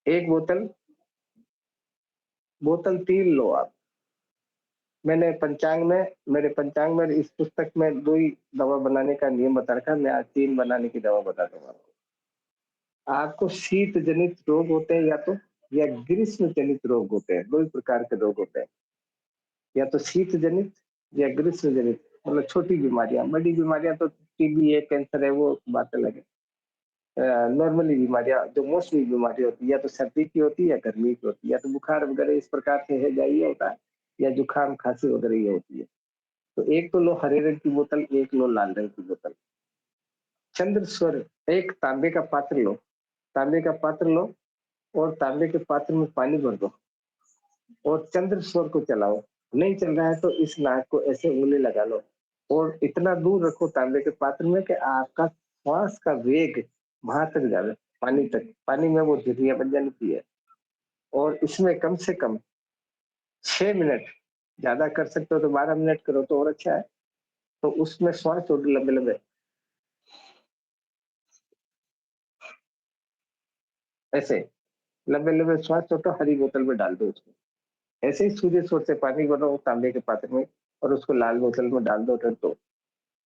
एक बोतल 3 लो आप। मैंने पंचांग में, मेरे पंचांग में इस पुस्तक में 2 ही दवा बनाने का नियम बता रखा, मैं आज 3 बनाने की दवा बता दूंगा आपको। आपको शीत जनित रोग होते हैं या ग्रीष्म जनित रोग होते हैं। 2 ही प्रकार के रोग होते हैं, या तो शीत जनित या ग्रीष्म जनित, मतलब छोटी बीमारियां। बड़ी बीमारियां तो टीबी है, कैंसर है, वो बात अलग है। नॉर्मली बीमारियां जो मौसमी बीमारी होती है या तो सर्दी की होती है या गर्मी की होती है, या तो बुखार वगैरह इस प्रकार से है जाइए होता है, या जुकाम खांसी वगैरह ये होती है। तो एक तो लो हरे रंग की बोतल, एक लो लाल रंग की बोतल। चंद्र स्वर, एक तांबे का पात्र लो, तांबे का पात्र लो और तांबे के पात्र में पानी भर दो और चंद्र स्वर को चलाओ। नहीं चल रहा है तो इस नाक को ऐसे उंगली लगा लो और इतना दूर रखो तांबे के पात्र में कि आपका श्वास का वेग वहां तक जाए, पानी तक। पानी में वो झिर्रियां बन जानी चाहिए और इसमें कम से कम 6 मिनट, ज्यादा कर सकते हो तो 12 मिनट करो तो और अच्छा है। तो उसमें श्वास छोड़ो लंबे लंबे, ऐसे लंबे लंबे श्वास छोड़ो, हरी बोतल में डाल दो उसको। ऐसे ही सूर्य स्वर से पानी भरो तांबे के पात्र में और उसको लाल बोतल में डाल दो। तो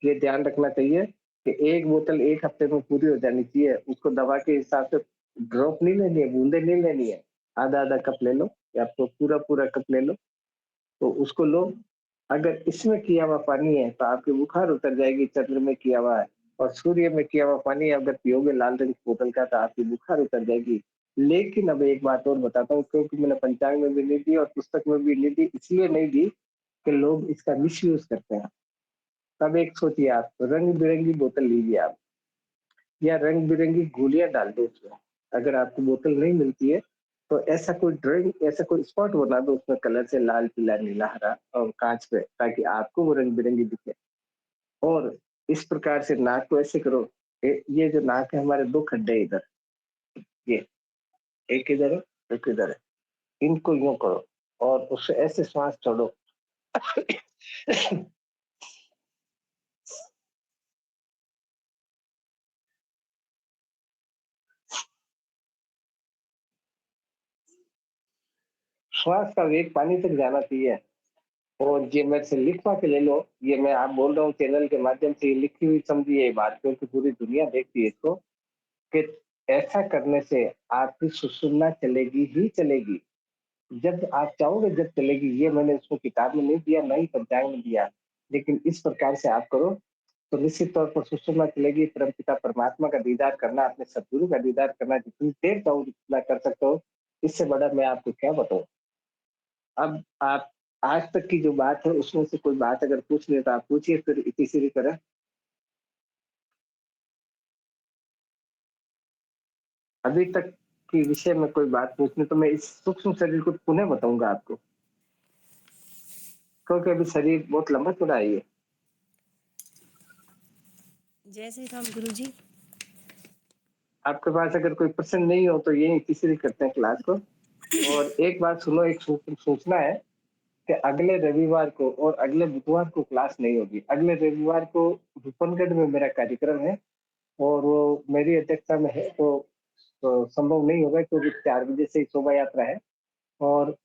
ये ध्यान रखना चाहिए कि एक बोतल 1 हफ्ते में पूरी हो जानी चाहिए। उसको दवा के हिसाब से ड्रॉप नहीं लेनी है, बूंदे नहीं लेनी है। आधा आधा कप ले लो या तो पूरा पूरा कप ले लो, तो उसको लो। अगर इसमें किया हुआ पानी है तो आपकी बुखार उतर जाएगी। चंद्र में किया हुआ है और सूर्य में किया हुआ पानी अगर पियोगे लाल रंग की बोतल का तो आपकी बुखार उतर जाएगी। लेकिन अब एक बात और बताता हूँ, क्योंकि मैंने पंचांग में भी नहीं दी और पुस्तक में भी नहीं दी, इसलिए नहीं दी कि लोग इसका मिस यूज करते हैं। तब एक सोचिए, आप रंग बिरंगी बोतल लीजिए आप, या रंग बिरंगी गोलियां डाल दो उसमें। अगर आपको बोतल नहीं मिलती है तो ऐसा कोई ड्राइंग, ऐसा कोई स्पॉट बना दो उसमें कलर से, लाल पीला नीला हरा, और कांच पे, ताकि आपको वो रंग बिरंगी दिखे। और इस प्रकार से नाक को ऐसे करो, ये जो नाक है हमारे 2 खड्डे हैं इधर, ये एक इधर है, एक इधर है, इनको यूं करो और उससे ऐसे श्वास छोड़ो। श्वास का वेग पानी तक जाना चाहिए। और ये मेरे से लिखवा के ले लो, ये मैं आप बोल रहा हूँ चैनल के माध्यम से, ये लिखी हुई समझिए ये बात, क्योंकि पूरी दुनिया देखती है इसको, कि ऐसा करने से आपकी सुसुमना चलेगी ही चलेगी। जब आप चाहोगे जब चलेगी, ये मैंने उसको किताब में नहीं दिया, ना ही पंचांग में दिया, लेकिन इस प्रकार से आप करो तो निश्चित तौर पर सुसुमना चलेगी। परमपिता परमात्मा का दीदार करना, अपने सदगुरु का दीदार करना, जितनी देर चाहो जितना कर सकते हो, इससे बड़ा मैं आपको क्या बताऊं। अब आप आज तक की जो बात है उसमें से कोई बात अगर पूछ ले तो आप पूछिए, फिर इसी सीधी तरह। अभी तक की विषय में कोई बात पूछनी तो मैं इस सूक्ष्म शरीर को पुनः बताऊंगा आपको, क्योंकि अभी शरीर बहुत लंबा चौड़ा है ये। जैसे काम गुरुजी। आपके पास अगर कोई प्रश्न नहीं हो तो यही तीसरी करते हैं क्लास को। और एक बात सुनो, एक सूचना है कि अगले रविवार को और अगले बुधवार को क्लास नहीं होगी। अगले रविवार को रूपनगढ़ में मेरा कार्यक्रम है और वो मेरी अध्यक्षता में है, तो संभव नहीं होगा, क्योंकि 4 बजे से शोभा यात्रा है। और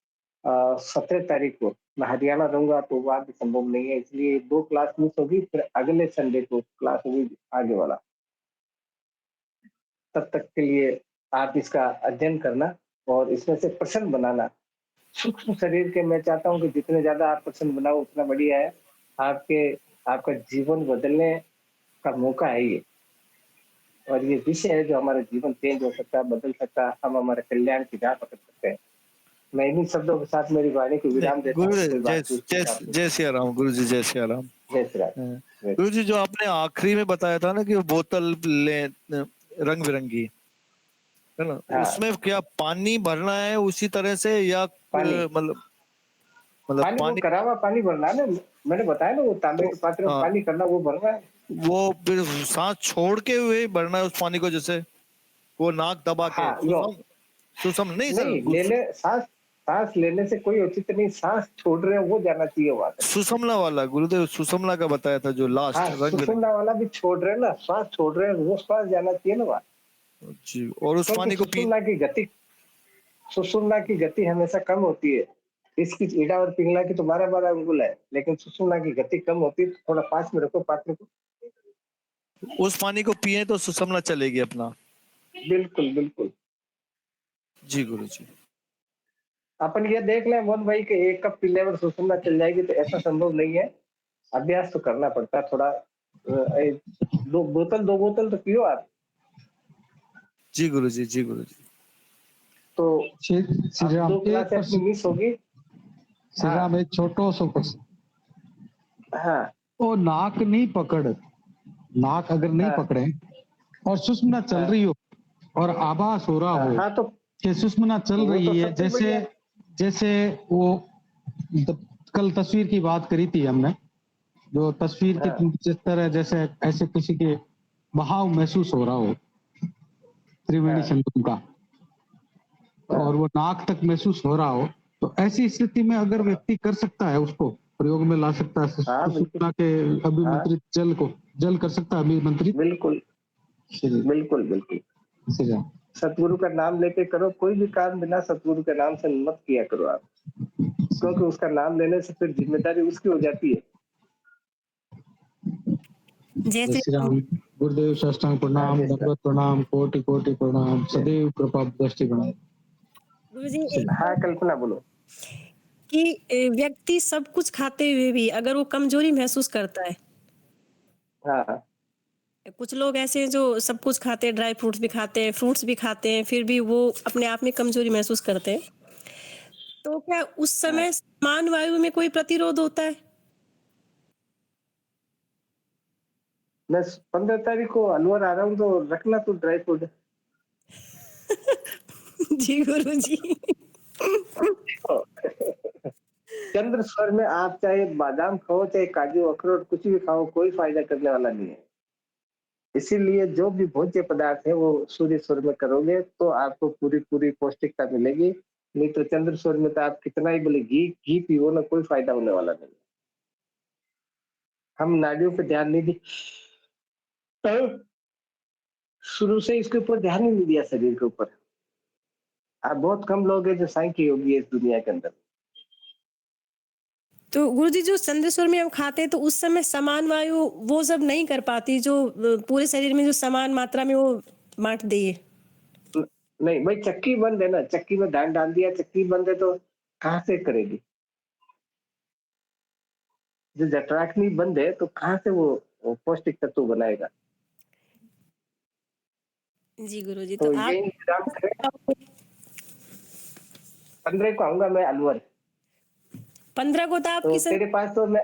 17 तारीख को मैं हरियाणा रहूंगा, तो वह भी संभव नहीं है, इसलिए 2 क्लास मिस होगी। फिर अगले संडे को क्लास होगी आगे वाला। तब तक के लिए आप इसका अध्ययन करना और इसमें से प्रश्न बनाना। सूक्ष्म शरीर के मैं चाहता हूँ कि जितने ज्यादा आप प्रश्न बनाओ उतना बढ़िया है। आपका जीवन बदलने का मौका है ये, और ये विषय है जो हमारा जीवन चेंज हो सकता है, बदल सकता है, हम हमारे कल्याण की राह पकड़ सकते हैं। मैं इन्हीं शब्दों के साथ मेरी वाणी को विराम देता हूँ। गुरु कोई जय बात पूछनी जय तो आप जय सिया राम। गुरु जी जय सिया राम। जय श्री राम। गुरु जी, जो आपने आखिरी में बताया था ना कि वो बोतल ले रंग बिरंगी, है ना, हाँ, उसमें क्या पानी भरना है उसी तरह से, या पानी मतलब पानी वो पानी करा हुआ पानी भरना है ना, मैंने बताया ना, वो तांबे तो के पात्र में हाँ, पानी करना, वो भरना है। वो फिर सांस छोड़ के हुए भरना है उस पानी को, जैसे वो नाक दबा के। हाँ, यो सुसम सुसम नहीं सर, नहीं, लेने सांस लेने से कोई औचित्य नहीं, सांस छोड़ रहे हैं वो जाना चाहिए वहां तक। सुसमला वाला गुरुदेव सुसमला का बताया था, जो लास्ट हाँ, रंग बिरंगी। सुषुम्ना वाला भी छोड़ रहे हैं ना, श्वास छोड़ रहे हैं, वो श्वास जाना चाहिए ना वहां। जी, और उस क्योंकि पानी को पी। सुषुम्ना की गति हमेशा कम होती है। इसकी ईड़ा और पिंगला की तो 12-12 अंगुल है, लेकिन सुषुम्ना की गति कम होती है। थोड़ा पास में रखो पात्र को। उस पानी को पिए तो सुसमना चलेगी अपना। बिल्कुल बिल्कुल। जी गुरु जी। अपन ये देख लें मोहन भाई के 1 कप पीने में सुषुम्ना चल जाएगी, तो ऐसा संभव नहीं है। अभ्यास तो करना पड़ता है थोड़ा। 2 बोतल तो पियो आप। जी गुरु जी। जी गुरु जी। तो श्री अब राम 2 क्लास अपनी मिस होगी। श्री राम एक छोटो सो प्रश्न। हाँ वो नाक नहीं पकड़, नाक अगर नहीं हाँ पकड़े और सुषुम्ना चल रही हो और आभास हो रहा हो हाँ, तो कि सुषुम्ना चल वो तो रही है, सबसे जैसे बढ़िया। जैसे वो कल तस्वीर की बात करी थी हमने, जो तस्वीर की हाँ जिस तरह जैसे ऐसे किसी के बहाव महसूस हो रहा हो त्रिवेणी हाँ संगम का, और वो नाक तक महसूस हो रहा हो, तो ऐसी स्थिति में अगर व्यक्ति कर सकता है, उसको प्रयोग में ला सकता है, हाँ, बिल्कुल। सुषुम्ना के हाँ, अभिमंत्रित जल कर सकता है अभिमंत्रित। बिल्कुल बिल्कुल बिल्कुल। सतगुरु का नाम लेके करो, कोई भी काम बिना सतगुरु के नाम से मत किया करो आप, क्योंकि उसका नाम लेने से फिर जिम्मेदारी उसकी हो जाती है। जय जैसे श्री राम। गुरुदेव साष्टांग हाँ, प्रणाम, जय श्री राम। दंडवत प्रणाम, कोटि कोटि प्रणाम, सदैव कृपा दृष्टि बनाए। गुरुजी एक हाँ, कल्पना बोलो। कि व्यक्ति सब कुछ खाते हुए भी अगर वो कमजोरी महसूस करता है, हाँ कुछ लोग ऐसे हैं जो सब कुछ खाते हैं, ड्राई फ्रूट्स भी खाते हैं, फ्रूट्स भी खाते हैं, फिर भी वो अपने आप में कमजोरी महसूस करते हैं, तो क्या उस हाँ, समय समान वायु में कोई प्रतिरोध होता है? मैं 15 तारीख को अलवर आ रहा हूँ, तो रखना तू ड्राई फ्रूट। जी गुरुजी। चंद्र स्वर में आप चाहे बादाम खाओ, चाहे काजू अखरोट कुछ भी खाओ, कोई फायदा करने वाला नहीं है। इसीलिए जो भी भोज्य पदार्थ है वो सूर्य स्वर में करोगे तो आपको पूरी पूरी पौष्टिकता मिलेगी। नहीं तो चंद्र स्वर में तो आप कितना ही बोले घी घी पियो ना, कोई फायदा होने वाला नहीं। हम नाड़ियों पे ध्यान नहीं दी, शुरू से इसके ऊपर ध्यान ही नहीं दिया शरीर के ऊपर। आप बहुत कम लोग हैं जो सांख्य योगी है इस दुनिया के अंदर। तो गुरुजी जो चंद्रेश्वर में हम खाते हैं तो उस समय समान वायु वो सब नहीं कर पाती जो पूरे शरीर में जो समान मात्रा में वो बांट दे। नहीं भाई, चक्की बंद है ना, चक्की में धान डाल दिया, चक्की बंद है तो कहाँ से करेगी? जो जठराग्नि बंद है तो कहाँ से वो पौष्टिक तत्व बनाएगा? जी गुरुजी। तो तो यही इंतजाम करें। 15 को आऊंगा मैं अलवर। 15 को तो आपकी तो तेरे पास तो मैं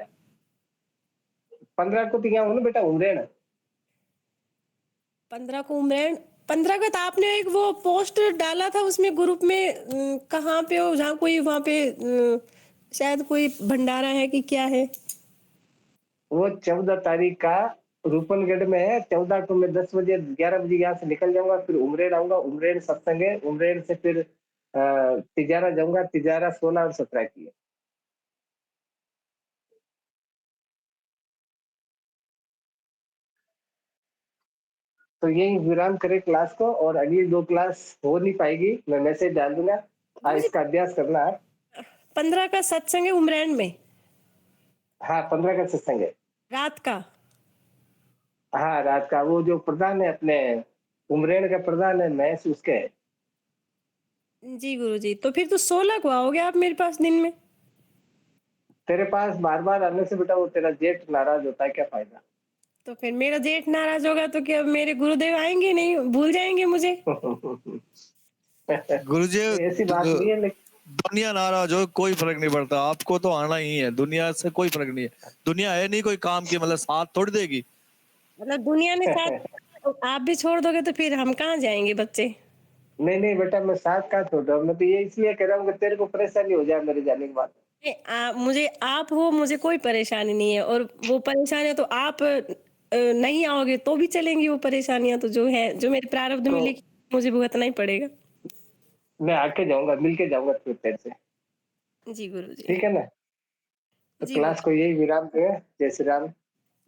15 को तो क्या हूँ ना बेटा, उमरेण। 15 को उमरेण। 15 का तो आपने एक वो पोस्ट डाला था उसमें ग्रुप में, कहाँ पे हो जहाँ कोई वहाँ पे शायद कोई भंडारा है कि क्या है? वो 14 तारीख का रूपनगढ़ में है। 14 को मैं 10 बजे 11 बजे यहाँ से निकल जाऊंगा, फिर उमरेड आऊंगा, उमरेड सत्संग है, उमरेड से फिर तिजारा जाऊंगा, तिजारा 16 और 17 की है। तो यही विराम करे क्लास को, और अगली 2 क्लास हो नहीं पाएगी, मैं मैसेज डाल दूंगा। इसका अभ्यास करना है। 15 का सत्संग है उमरेण में? हाँ 15 का सत्संग है, रात का? हाँ रात का। वो जो प्रधान है अपने उमरेण का प्रधान है महेश, उसके है। जी गुरुजी। तो फिर तो 16 को आओगे आप मेरे पास दिन में? तेरे पास बार बार आने से बेटा वो तेरा जेठ नाराज होता है, क्या फायदा? तो फिर मेरा जेठ नाराज होगा तो क्या मेरे गुरुदेव आएंगे नहीं, भूल जाएंगे मुझे? गुरुजी ऐसी बात नहीं है, लेकिन दुनिया नाराज हो कोई फर्क नहीं पड़ता, आपको तो आना ही है, दुनिया से कोई फर्क नहीं है। दुनिया है नहीं कोई काम की, मतलब साथ थोड़ी देगी। मतलब दुनिया ने साथ आप भी छोड़ दोगे तो फिर हम कहाँ जाएंगे बच्चे? नहीं नहीं बेटा, मैं साथ का छोड़ रहा हूँ। मैं तो ये इसलिए कह रहा हूँ कि तेरे को परेशानी हो जाए मेरे जाने के बाद। मुझे आप हो, मुझे कोई परेशानी नहीं है, और वो परेशानियां तो आप नहीं आओगे तो भी चलेंगी। वो परेशानियां तो जो है, जो मेरे प्रारब्ध में तो लिखी मुझे भुगतना ही पड़ेगा। मैं आके जाऊंगा, मिलके जाऊंगा फिर तेरे से, जी गुरुजी। ठीक है ना? तो जी क्लास को यही विराम दें। जय श्री राम।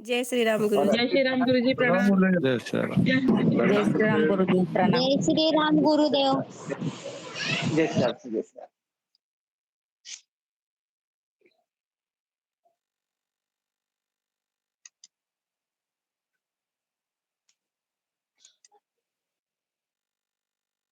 जय श्री राम और गुरुजी। जय श्री राम गुरुजी, प्रणाम। जय श्री राम। जय श्री राम गुरुजी, प्रणाम। जय श्री राम गुरुदेव। जय श्री राम।